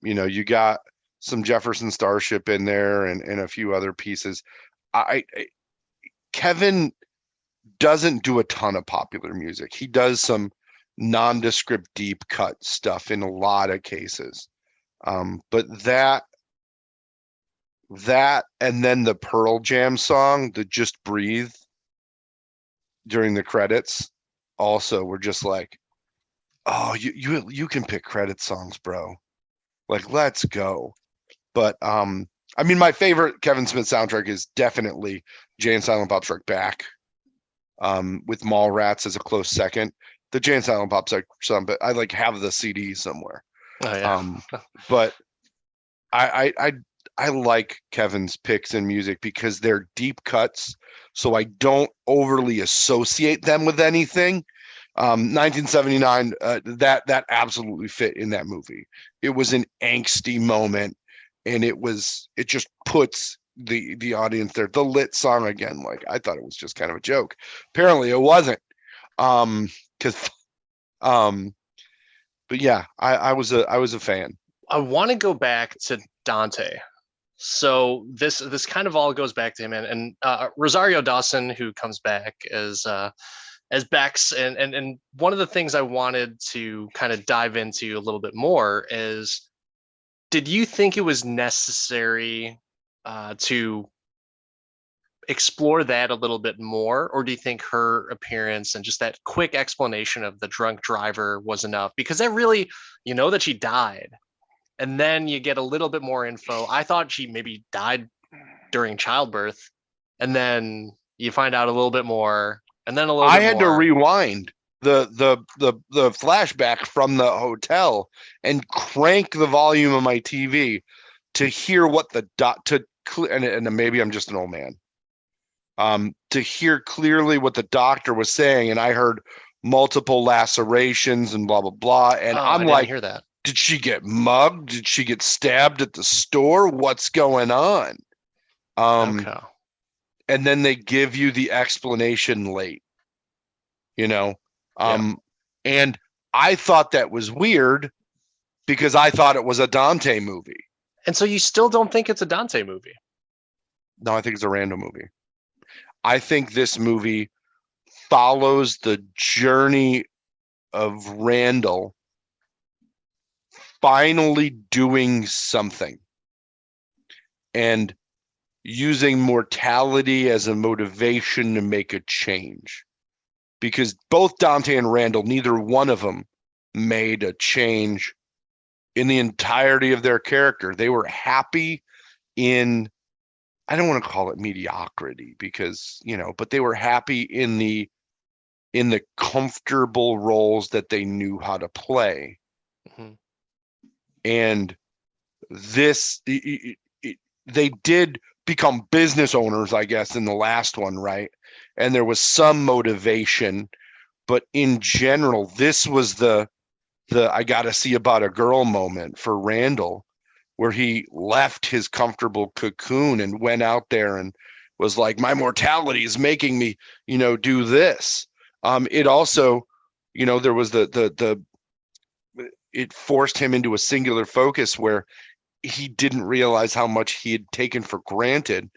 You got some Jefferson Starship in there and a few other pieces. Kevin doesn't do a ton of popular music. He does some nondescript deep cut stuff in a lot of cases. But that and then the Pearl Jam song, the Just Breathe during the credits, also were just like, oh, you can pick credit songs, bro. Like, let's go. But I mean, my favorite Kevin Smith soundtrack is definitely Jay and Silent Bob Strike Back. With Mallrats as a close second. The Jay and Silent Bob Strike some, but I like have the CD somewhere. Oh yeah. But I like Kevin's picks in music because they're deep cuts, so I don't overly associate them with anything. 1979, that absolutely fit in that movie. It was an angsty moment, and it just puts the audience there. The lit song again, like I thought it was just kind of a joke. Apparently, it wasn't. Because but yeah, I was a fan. I want to go back to Dante. So this kind of all goes back to him and Rosario Dawson, who comes back as Bex, and one of the things I wanted to kind of dive into a little bit more is, did you think it was necessary to explore that a little bit more, or do you think her appearance and just that quick explanation of the drunk driver was enough? Because that really, that she died, and then you get a little bit more info. I thought she maybe died during childbirth, and then you find out a little bit more, and then a little I bit had to more. rewind the flashback from the hotel and crank the volume of my TV to hear what and maybe I'm just an old man. To hear clearly what the doctor was saying, and I heard multiple lacerations and blah blah blah, and Oh, I I'm didn't like, hear that. did she get mugged? Did she get stabbed at the store? What's going on? Okay. And then they give you the explanation late, you know. Yeah. And I thought that was weird because I thought it was a Dante movie. And so you still don't think it's a Dante movie? No, I think it's a random movie. I think this movie follows the journey of Randall finally doing something and using mortality as a motivation to make a change. Because both Dante and Randall, neither one of them made a change in the entirety of their character. They were happy in, I don't want to call it mediocrity because, but they were happy in the comfortable roles that they knew how to play. Mm-hmm. And they did become business owners, I guess, in the last one, right? And there was some motivation, but in general, this was the I gotta see about a girl moment for Randall, where he left his comfortable cocoon and went out there and was like, my mortality is making me, do this. It also, there was it forced him into a singular focus where he didn't realize how much he had taken for granted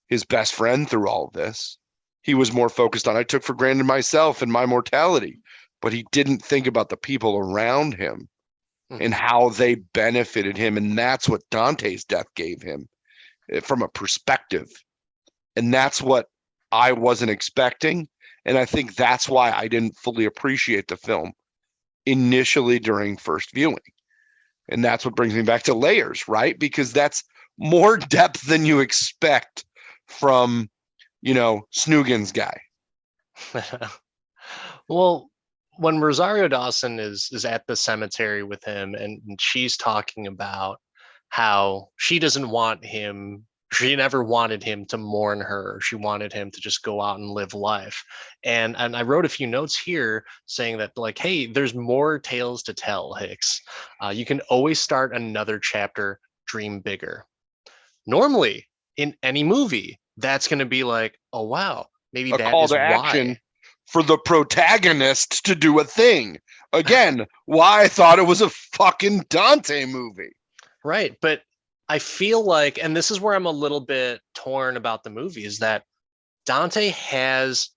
his best friend through all of this. He was more focused on, I took for granted myself and my mortality, but he didn't think about the people around him and how they benefited him. And that's what Dante's death gave him from a perspective. And that's what I wasn't expecting. And I think that's why I didn't fully appreciate the film initially during first viewing. And that's what brings me back to layers, right? Because that's more depth than you expect from, Snoogan's guy. Well, when Rosario Dawson is at the cemetery with him and she's talking about how she doesn't want him, she never wanted him to mourn her. She wanted him to just go out and live life. And I wrote a few notes here saying that like, hey, there's more tales to tell, Hicks. You can always start another chapter, dream bigger. Normally, in any movie, that's going to be like, oh wow, maybe A that call is to why. action for the protagonist to do a thing. Again, why I thought it was a fucking Dante movie. Right. But I feel like, and this is where I'm a little bit torn about the movie, is that Dante has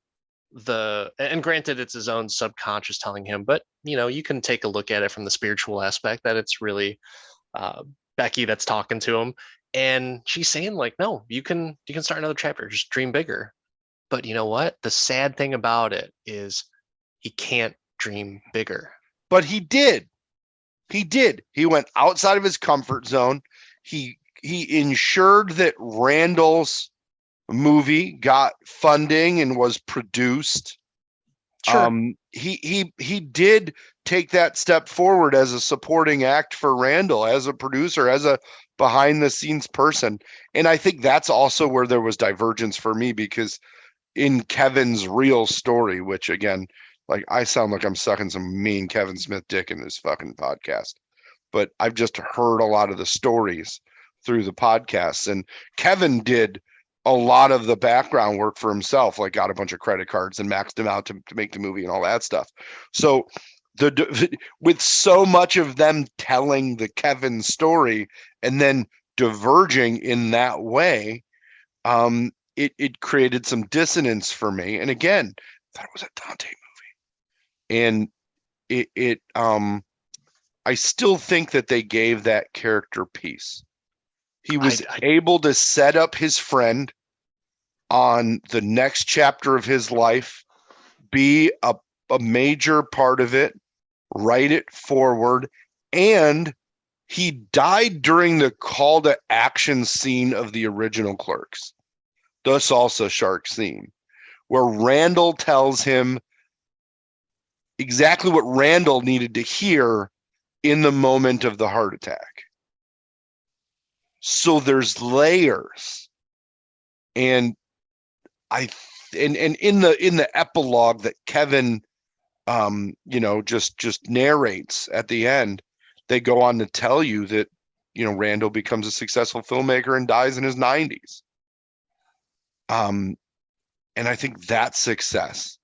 and granted, it's his own subconscious telling him, but you can take a look at it from the spiritual aspect that it's really uh, Becky that's talking to him. And she's saying, like, no, you can start another chapter, just dream bigger. But you know what? The sad thing about it is he can't dream bigger. But he did. He did. He went outside of his comfort zone. He ensured that Randall's movie got funding and was produced. Sure. He did take that step forward as a supporting act for Randall, as a producer, as a behind the scenes person. And I think that's also where there was divergence for me, because in Kevin's real story, which again, like I sound like I'm sucking some mean Kevin Smith dick in this fucking podcast, but I've just heard a lot of the stories through the podcasts. And Kevin did a lot of the background work for himself, like got a bunch of credit cards and maxed them out to make the movie and all that stuff. So with so much of them telling the Kevin story and then diverging in that way, it created some dissonance for me. And again, I thought it was a Dante movie. And I still think that they gave that character piece. He I, was I able to set up his friend on the next chapter of his life, be a major part of it, write it forward, and he died during the call to action scene of the original Clerks, the salsa shark scene, where Randall tells him exactly what Randall needed to hear in the moment of the heart attack. So there's layers. And I and in the epilogue that Kevin just narrates at the end, they go on to tell you that Randall becomes a successful filmmaker and dies in his 90s. And I think that success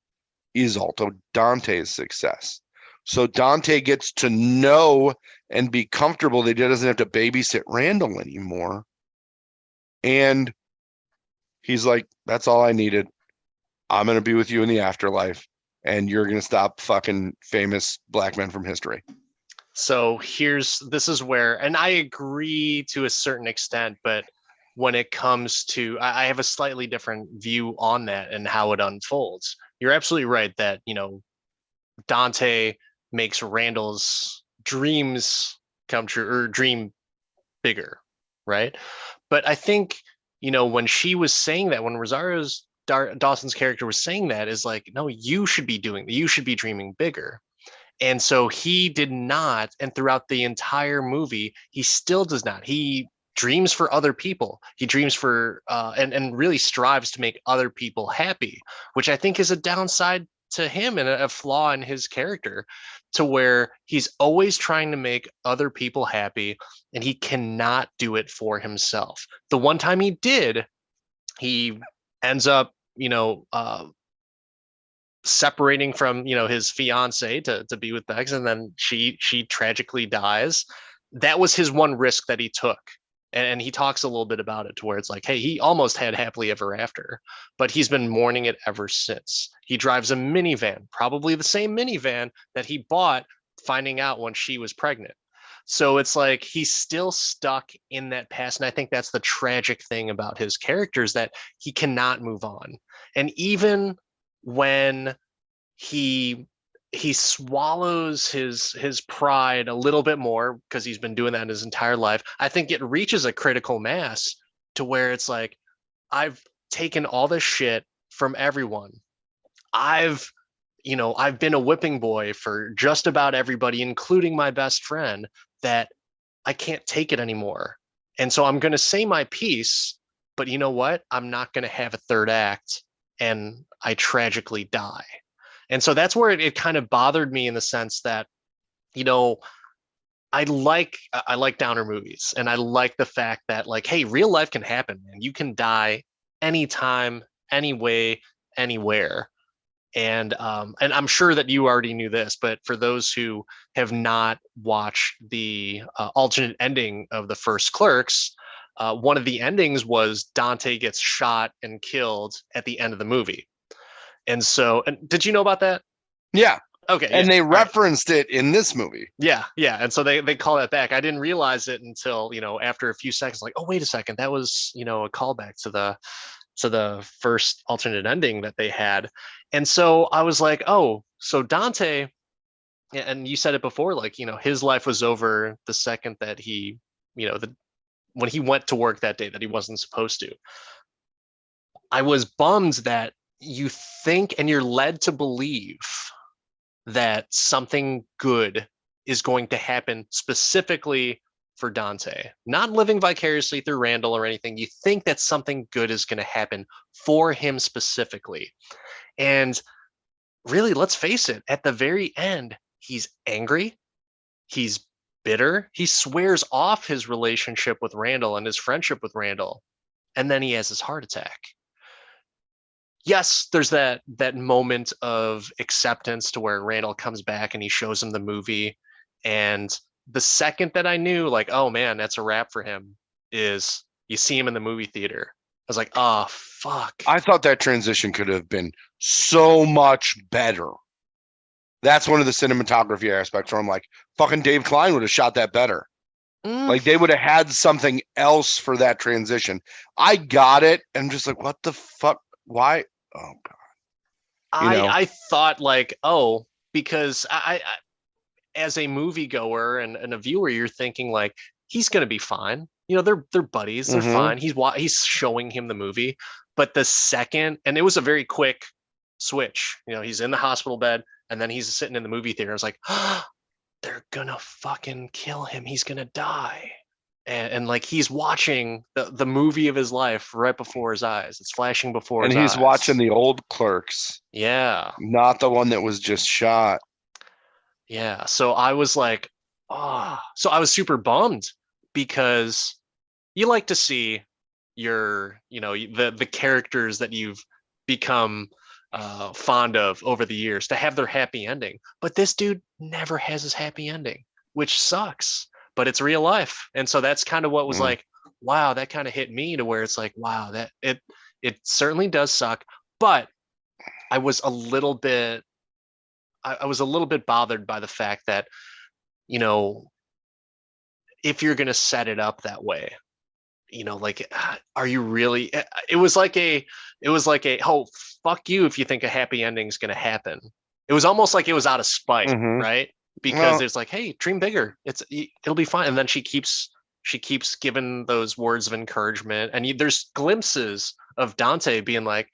is also Dante's success. So Dante gets to know and be comfortable that he doesn't have to babysit Randall anymore. And he's like, that's all I needed. I'm going to be with you in the afterlife, and you're going to stop fucking famous black men from history. So this is where, and I agree to a certain extent, but when it comes to, I have a slightly different view on that and how it unfolds. You're absolutely right that, Dante makes Randall's dreams come true or dream bigger, right? But I think, when she was saying that, when Dawson's character was saying that, is like, no, you should be you should be dreaming bigger. And so he did not. And throughout the entire movie, he still does not. He dreams for other people. He dreams for, and really strives to make other people happy, which I think is a downside to him and a flaw in his character, to where he's always trying to make other people happy and he cannot do it for himself. The one time he did, he ends up, separating from his fiance to be with Bex, and then she tragically dies. That was his one risk that he took, and he talks a little bit about it, to where it's like, hey, he almost had happily ever after, but he's been mourning it ever since. He drives a minivan, probably the same minivan that he bought finding out when she was pregnant. So it's like he's still stuck in that past. And I think that's the tragic thing about his character is that he cannot move on. And even when he he swallows his pride a little bit more because he's been doing that his entire life, I think it reaches a critical mass to where it's like, I've taken all this shit from everyone. I've I've been a whipping boy for just about everybody, including my best friend, that I can't take it anymore. And so I'm going to say my piece, but you know what? I'm not going to have a third act and I tragically die. And so that's where it kind of bothered me in the sense that, you know, I like downer movies and I like the fact that like, hey, real life can happen, man. You can die anytime, anyway, anywhere. And I'm sure that you already knew this, but for those who have not watched the alternate ending of the first Clerks, one of the endings was Dante gets shot and killed at the end of the movie. And so, and did you know about that? Yeah. Okay, yeah, And they all right, referenced it in this movie. yeah, yeah. And so they call that back. I didn't realize it until after a few seconds, like, oh wait a second, that was a callback to the first alternate ending that they had. And so I was like, oh, so Dante, and you said it before, like, his life was over the second that when he went to work that day that he wasn't supposed to. I was bummed that you think and you're led to believe that something good is going to happen specifically for Dante, not living vicariously through Randall or anything. You think that something good is going to happen for him specifically. And really, let's face it, at the very end, he's angry, he's bitter, he swears off his relationship with Randall and his friendship with Randall, and then he has his heart attack. Yes, there's that moment of acceptance to where Randall comes back and he shows him the movie. And the second that I knew, like, oh man, that's a wrap for him, is you see him in the movie theater. I was like, oh fuck. I thought that transition could have been so much better. That's one of the cinematography aspects where I'm like, fucking Dave Klein would have shot that better. Like they would have had something else for that transition. I got it. And I'm just like, what the fuck? Why? Oh God. I thought like, oh, because I as a moviegoer and a viewer, you're thinking like he's gonna be fine. They're buddies, they're Mm-hmm. fine. He's showing him the movie, but the second, and it was a very quick switch. He's in the hospital bed, and then he's sitting in the movie theater. I was like, oh, they're gonna fucking kill him. He's gonna die. And like he's watching the movie of his life right before his eyes. It's flashing before And his he's watching eyes. the old Clerks, Yeah. not the one that was just shot. Yeah. So I was like, oh, so I was super bummed because you like to see the characters that you've become fond of over the years to have their happy ending. But this dude never has his happy ending, which sucks, but it's real life. And so that's kind of what was Mm. like, wow, that kind of hit me to where it's like, wow, that it certainly does suck. But I was a little bit I was a little bit bothered by the fact that, you know, if you're going to set it up that way, like, are you really? It was like a, oh, fuck you if you think a happy ending is going to happen. It was almost like it was out of spite, Mm-hmm. right? Because Well, it's like, hey, dream bigger. It'll be fine. And then she keeps giving those words of encouragement, and there's glimpses of Dante being like,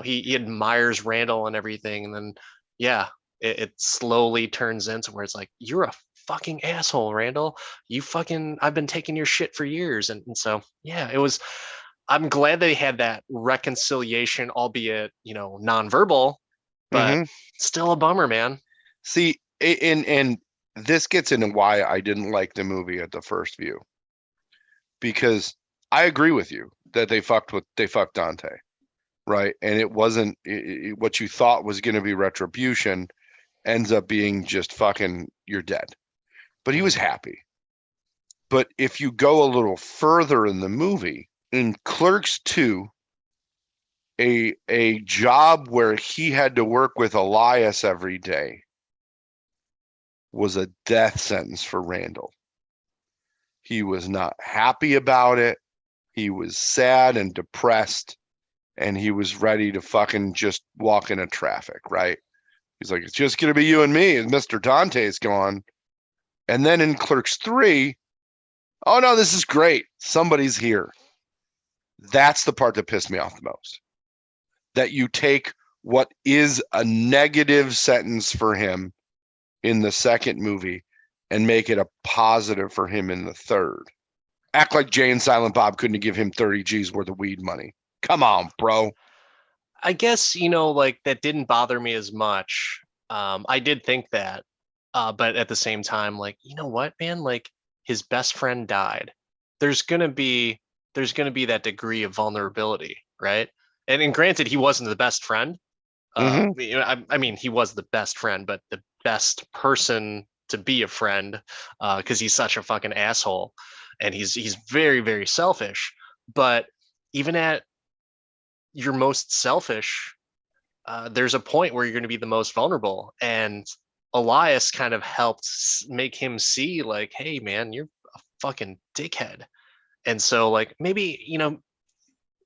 he admires Randall and everything, and then yeah, it slowly turns into where it's like, you're a fucking asshole, Randall. I've been taking your shit for years. And so, yeah, I'm glad they had that reconciliation, albeit, nonverbal, but mm-hmm. still a bummer, man. See, and this gets into why I didn't like the movie at the first view, because I agree with you that they fucked Dante, right? And it wasn't what you thought was going to be retribution ends up being just fucking you're dead. But he was Mhm. happy. But if you go a little further in the movie, in Clerks 2, a job where he had to work with Elias every day was a death sentence for Randall. He was not happy about it. He was sad and depressed, and he was ready to fucking just walk into traffic, right? He's like, it's just going to be you and me, and Mr. Dante's gone. And then in Clerks 3, oh no, this is great. Somebody's here. That's the part that pissed me off the most. That you take what is a negative sentence for him in the second movie and make it a positive for him in the third. Act like Jay and Silent Bob couldn't give him 30 G's worth of weed money. Come on, bro. I guess, like that didn't bother me as much. I did think that, but at the same time, like, you know what, man, like his best friend died. There's gonna be that degree of vulnerability, right? And granted, he wasn't the best friend. Mm-hmm. I mean, he was the best friend, but the best person to be a friend, because he's such a fucking asshole, and he's very, very selfish. But even at your most selfish, there's a point where you're going to be the most vulnerable. And Elias kind of helped make him see, like, hey, man, you're a fucking dickhead. And so, like, maybe,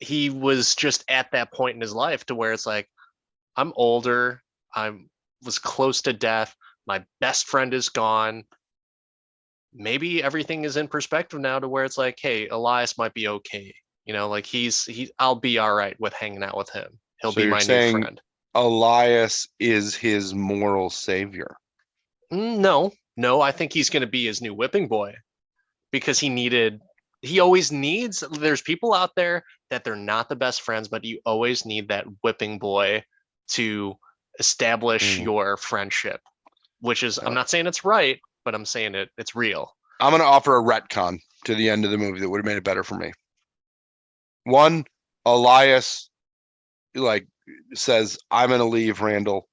he was just at that point in his life to where it's like, I'm older. I was close to death. My best friend is gone. Maybe everything is in perspective now to where it's like, hey, Elias might be okay. Like I'll be all right with hanging out with him. He'll So be you're my new saying friend. Elias is his moral savior. No, no, I think he's going to be his new whipping boy because he always needs, there's people out there that they're not the best friends, but you always need that whipping boy to establish Mm. your friendship, which is, I'm Uh, not saying it's right, but I'm saying it's real. I'm going to offer a retcon to the end of the movie that would have made it better for me. One, Elias like says, I'm going to leave Randall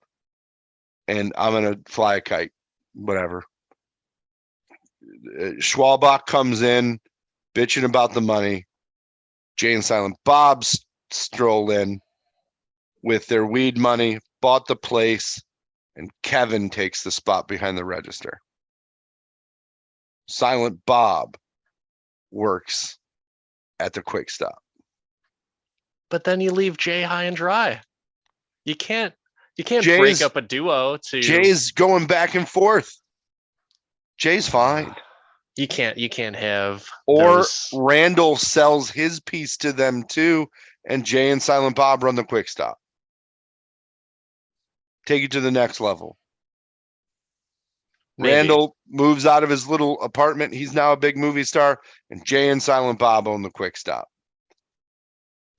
and I'm going to fly a kite, whatever. Schwalbach comes in bitching about the money. Jay and Silent Bob's stroll in with their weed money, bought the place, and Kevin takes the spot behind the register. Silent Bob works at the quick stop. But then you leave Jay high and dry. You can't break Jay's up a duo to Jay's going back and forth. Jay's fine. You can't have Or those. Randall sells his piece to them too, and Jay and Silent Bob run the quick stop. Take it to the next level. Maybe. Randall moves out of his little apartment. He's now a big movie star, and Jay and Silent Bob own the quick stop.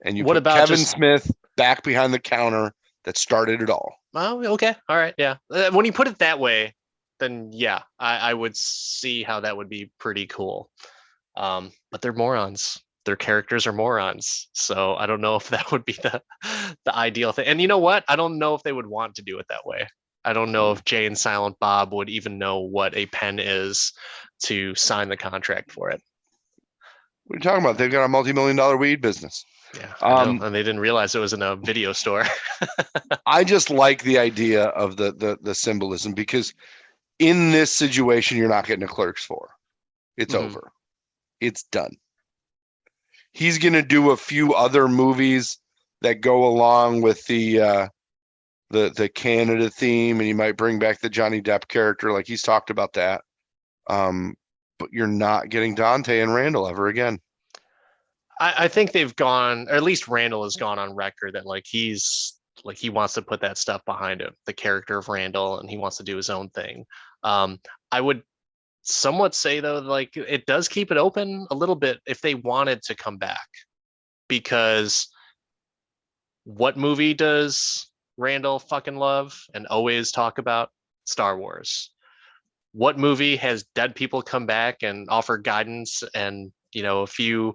And you What put about Kevin just Smith back behind the counter that started it all. Oh, okay, all right, yeah. When you put it that way, then yeah, I would see how that would be pretty cool. But they're morons. Their characters are morons, so I don't know if that would be the ideal thing. And you know what? I don't know if they would want to do it that way. I don't know if Jay and Silent Bob would even know what a pen is to sign the contract for it. What are you talking about? They've got a multi-million-dollar weed business. Yeah, I know, and they didn't realize it was in a video store. I just like the idea of the symbolism because in this situation, you're not getting a Clerks 4. It's Mhm. over. It's done. He's going to do a few other movies that go along with the Canada theme, and he might bring back the Johnny Depp character, like he's talked about that. But you're not getting Dante and Randall ever again. I think they've gone, or at least Randall has gone on record that like he wants to put that stuff behind him, the character of Randall, and he wants to do his own thing. I would somewhat say though, like it does keep it open a little bit if they wanted to come back, because what movie does Randall fucking love and always talk about? Star Wars. What movie has dead people come back and offer guidance and a few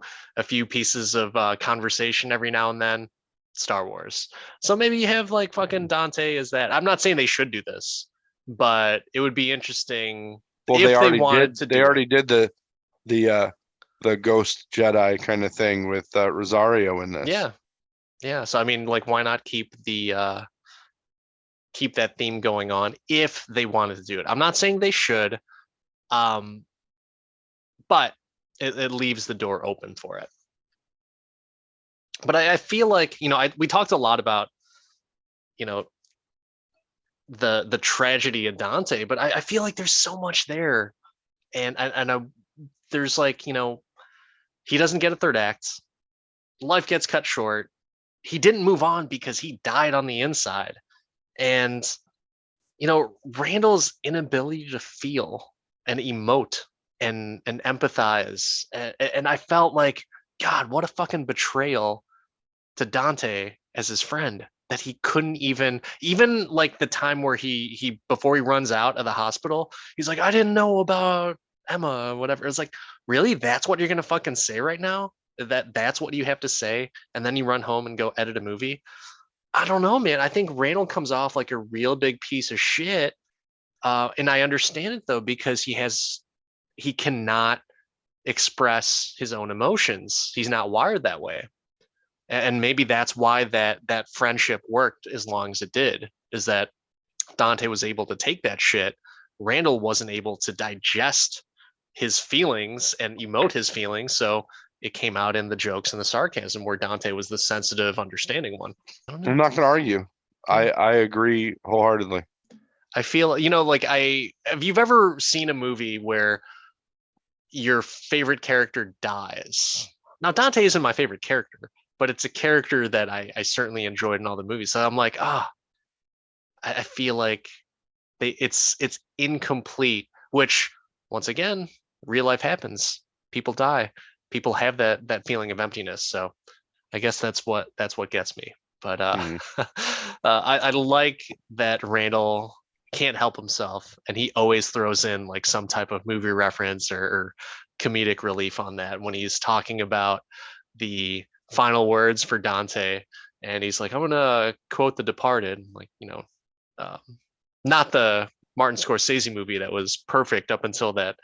pieces of conversation every now and then? Star Wars. So maybe you have like fucking Dante as that. I'm not saying they should do this, but it would be interesting Well, they if they already wanted did. to They do it. already did the Ghost Jedi kind of thing with Rosario in this. Yeah, yeah. So I mean, like, why not keep that theme going on if they wanted to do it? I'm not saying they should, um, but it leaves the door open for it. But I feel like, we talked a lot about, you know, the tragedy of Dante, but I feel like there's so much there. And there's like, he doesn't get a third act. Life gets cut short. He didn't move on because he died on the inside. And, Randall's inability to feel and emote and empathize. And I felt like, God, what a fucking betrayal to Dante as his friend, that he couldn't even like the time where he before he runs out of the hospital, he's like, I didn't know about Emma or whatever. It's like, really? That's what you're gonna fucking say right now? That's what you have to say, and then you run home and go edit a movie? I don't know, man. I think Randall comes off like a real big piece of shit. And I understand it though, because he cannot express his own emotions. He's not wired that way. And maybe that's why that friendship worked as long as it did, is that Dante was able to take that shit. Randall wasn't able to digest his feelings and emote his feelings, so it came out in the jokes and the sarcasm, where Dante was the sensitive, understanding one. I don't know. I'm not going to argue. Yeah. I agree wholeheartedly. I feel, like, have you ever seen a movie where your favorite character dies? Now, Dante isn't my favorite character, but it's a character that I certainly enjoyed in all the movies. So I'm like, I feel like it's incomplete, which, once again, real life happens. People die. People have that feeling of emptiness. So I guess that's what gets me. But I like that Randall can't help himself, and he always throws in like some type of movie reference or comedic relief on that when he's talking about the final words for Dante, and he's like, I'm gonna quote The Departed, like, um, not the Martin Scorsese movie that was perfect up until that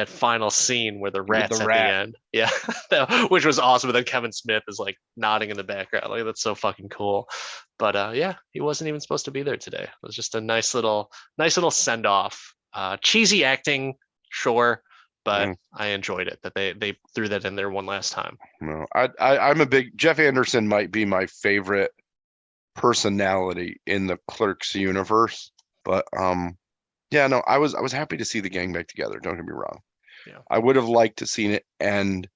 final scene where the With the rat's at the rat. end. Yeah, which was awesome. But then Kevin Smith is like nodding in the background. Like, that's so fucking cool. But yeah, he wasn't even supposed to be there today. It was just a nice little send off. Cheesy acting, sure, but Mm, I enjoyed it that they threw that in there one last time. no, I'm a big Jeff Anderson might be my favorite personality in the Clerks universe, but yeah, no, I was happy to see the gang back together. Don't get me wrong. Yeah, I would have liked to seen it end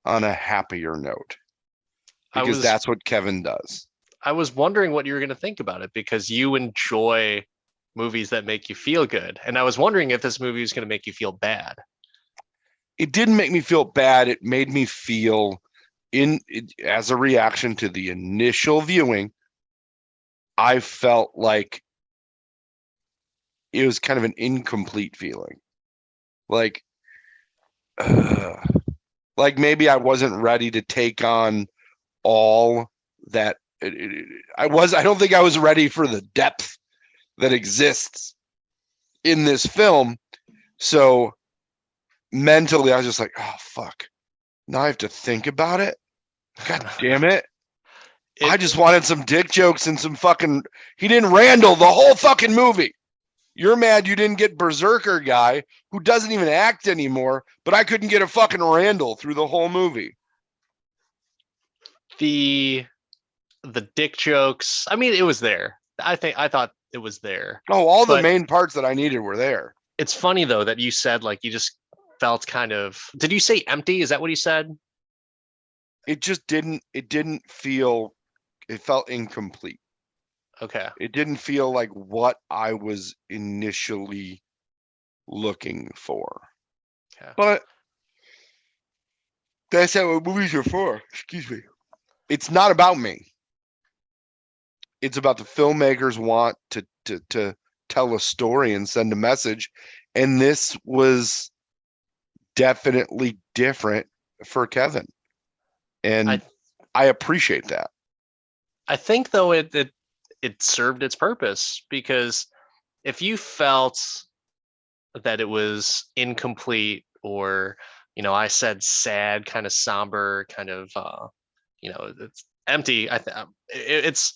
on a happier note, I because was that's what Kevin does. I was wondering what you were going to think about it, because you enjoy movies that make you feel good, and I was wondering if this movie was going to make you feel bad. It didn't make me feel bad. It made me feel as a reaction to the initial viewing, I felt like it was kind of an incomplete feeling. Like, uh, like maybe I wasn't ready to take on all that. I don't think I was ready for the depth that exists in this film. So mentally, I was just like, oh, fuck. Now I have to think about it. God damn it. I It just wanted some dick jokes and some fucking. He didn't Randall the whole fucking movie. You're mad you didn't get Berserker guy who doesn't even act anymore, but I couldn't get a fucking Randall through the whole movie. the the dick jokes. I mean, it was there. I thought it was there. Oh, all the But main parts that I needed were there. it's funny though that you said like you just felt kind of. Did you say empty? Is that what you said? It just didn't feel, it felt incomplete. Okay. It didn't feel like what I was initially looking for. Okay. But that's not what movies are for. Excuse me. It's not about me. It's about the filmmakers want to tell a story and send a message. And this was definitely different for Kevin. I And I appreciate that. I think though it served its purpose, because if you felt that it was incomplete, or I said sad, kind of somber, kind of it's empty. It's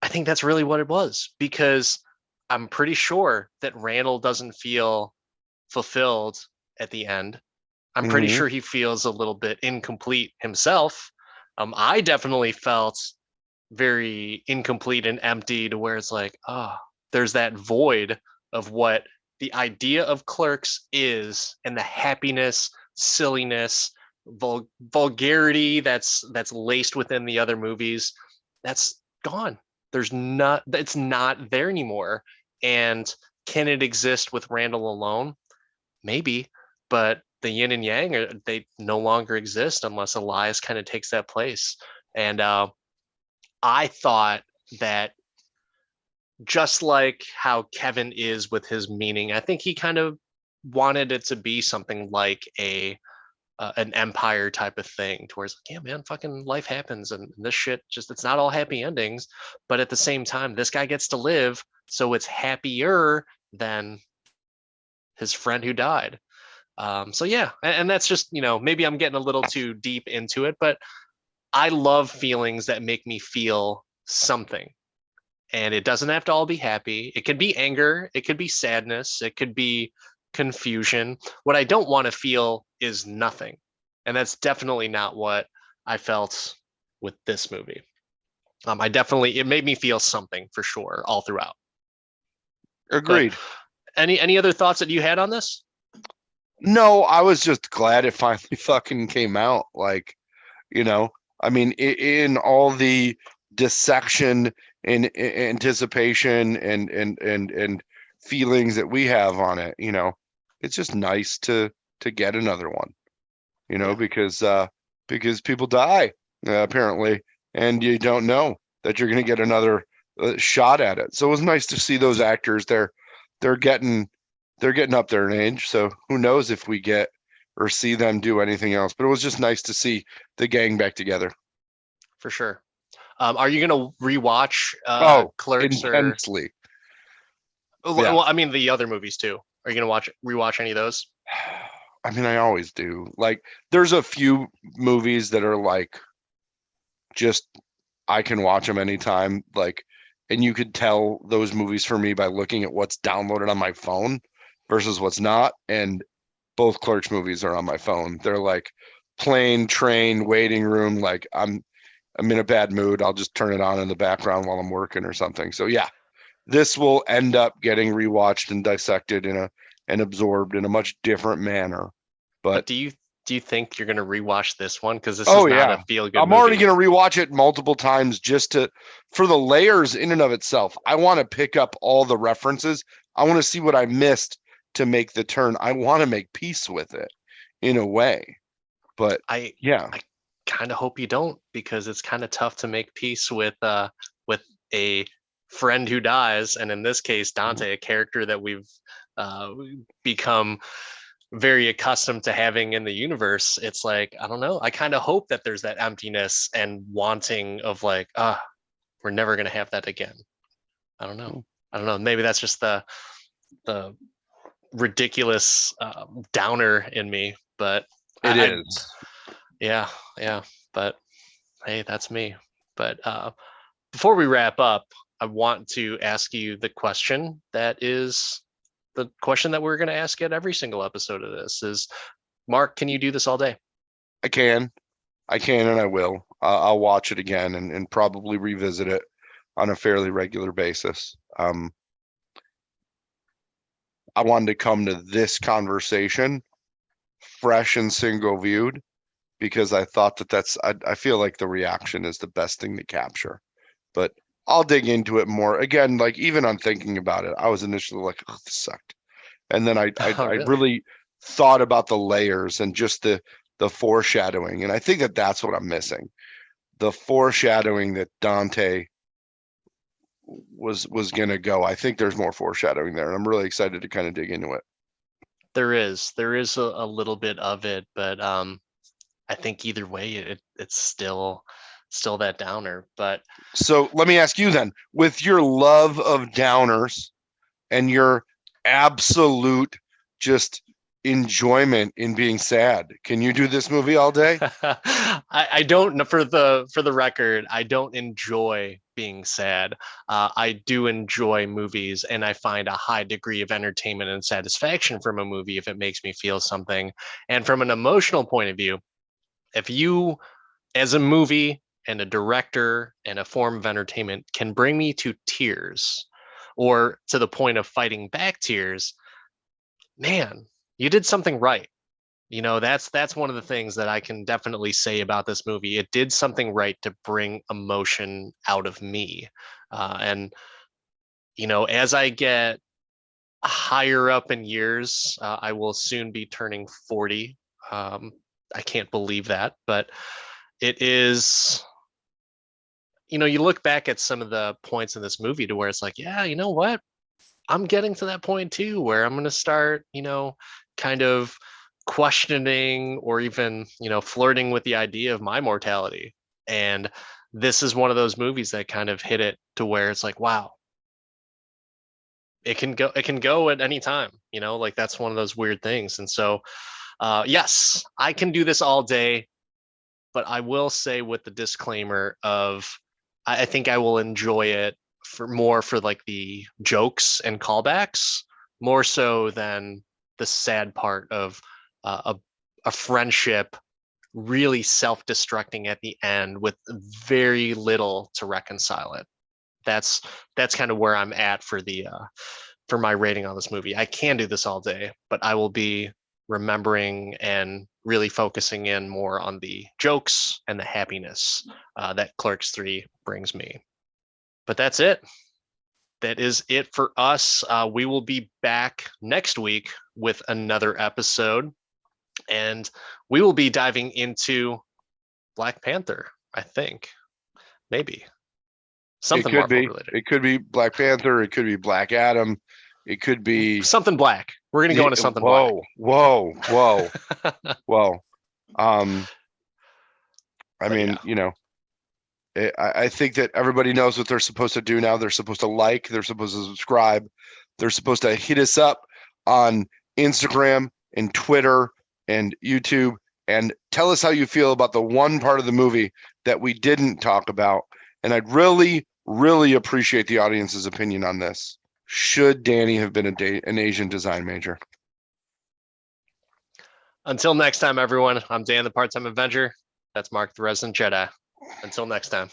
I think that's really what it was, because I'm pretty sure that Randall doesn't feel fulfilled at the end. I'm pretty Mhm. sure he feels a little bit incomplete himself. I definitely felt very incomplete and empty to where it's like, there's that void of what the idea of Clerks is and the happiness, silliness, vulgarity that's laced within the other movies. That's gone. There's not. It's not there anymore. And can it exist with Randall alone? Maybe, but the yin and yang they no longer exist unless Elias kind of takes that place. And I thought that just like how Kevin is with his meaning, I think he kind of wanted it to be something like an empire type of thing, to where it's like, yeah, man, fucking life happens, and this shit just it's not all happy endings, but at the same time, this guy gets to live, so it's happier than his friend who died. So yeah, and that's just maybe I'm getting a little too deep into it, but I love feelings that make me feel something. And it doesn't have to all be happy. It could be anger, it could be sadness, it could be confusion. What I don't want to feel is nothing. And that's definitely not what I felt with this movie. It made me feel something for sure all throughout. But Agreed. any other thoughts that you had on this? No, I was just glad it finally fucking came out. Like, you know, I mean, in all the dissection and anticipation and feelings that we have on it, it's just nice to get another one, Yeah, because people die apparently, and you don't know that you're going to get another shot at it. So it was nice to see those actors. They're getting they're getting up there in age, so who knows if we get or see them do anything else. But it was just nice to see the gang back together. for sure. Are you gonna rewatch Oh, Clerks or intensely. Yeah. well, I mean the other movies too? Are you gonna rewatch any of those? I mean, I always do. Like, there's a few movies that are like just I can watch them anytime. Like, and you could tell those movies for me by looking at what's downloaded on my phone versus what's not. And both Clerks movies are on my phone. They're like plane, train, waiting room. Like I'm in a bad mood. I'll just turn it on in the background while I'm working or something. So yeah, this will end up getting rewatched and dissected and absorbed in a much different manner. But But do you think you're gonna rewatch this one? Because this is oh not yeah, a feel good I'm already movie. gonna rewatch it multiple times just to for the layers in and of itself. I want to pick up all the references. I want to see what I missed to make the turn. I want to make peace with it in a way. But I yeah, I kind of hope you don't, because it's kind of tough to make peace with a friend who dies, and in this case, Dante, a character that we've uh, become very accustomed to having in the universe. It's like, I don't know. I kind of hope that there's that emptiness and wanting of like, we're never gonna have that again. I don't know. I don't know. Maybe that's just the ridiculous downer in me, but it I is. yeah, yeah. But hey, that's me. But before we wrap up, I want to ask you the question that is the question that we're going to ask at every single episode of this is, Mark, can you do this all day? I can. I can and I will. I'll watch it again and probably revisit it on a fairly regular basis. I wanted to come to this conversation fresh and single viewed because I thought I feel like the reaction is the best thing to capture. But I'll dig into it more. Again, like even on thinking about it, I was initially like, oh, this sucked. And then Oh, I really? really thought about the layers and just the foreshadowing. And I think that's what I'm missing. The foreshadowing that Dante was gonna go. I think there's more foreshadowing there, and I'm really excited to kind of dig into it. There is a little bit of it, but I think either way, it's still that downer. But So let me ask you then, with your love of downers and your absolute just enjoyment in being sad. Can you do this movie all day? I don't, for the record, I don't enjoy being sad. I do enjoy movies, and I find a high degree of entertainment and satisfaction from a movie if it makes me feel something. And from an emotional point of view, if you, as a movie and a director and a form of entertainment, can bring me to tears or to the point of fighting back tears, man, you did something right. That's one of the things that I can definitely say about this movie. It did something right to bring emotion out of me. And as I get higher up in years, I will soon be turning 40. um, I can't believe that, but it is, you look back at some of the points in this movie to where it's like, yeah, you know what, I'm getting to that point too, where I'm going to start, kind of questioning or even, flirting with the idea of my mortality. And this is one of those movies that kind of hit it to where it's like, wow, it can go at any time, like that's one of those weird things. And so, yes, I can do this all day, but I will say with the disclaimer of, I think I will enjoy it for like the jokes and callbacks, more so than the sad part of a friendship really self-destructing at the end with very little to reconcile it. That's kind of where I'm at for my rating on this movie. I can do this all day, but I will be remembering and really focusing in more on the jokes and the happiness that Clerks 3 brings me. But that's it. That is it for us. We will be back next week with another episode, and we will be diving into Black Panther, I think. Maybe. Something Marvel related. It could be Black Panther. It could be Black Adam. It could be something black. We're going to go into something black. Whoa. Whoa. I mean, yeah. I think that everybody knows what they're supposed to do now. They're supposed to like, they're supposed to subscribe, they're supposed to hit us up on Instagram and Twitter and YouTube and tell us how you feel about the one part of the movie that we didn't talk about. And I'd really, really appreciate the audience's opinion on this. Should Danny have been an Asian design major? Until next time, everyone, I'm Dan, the part-time Avenger. That's Mark, the resident Jedi. Until next time.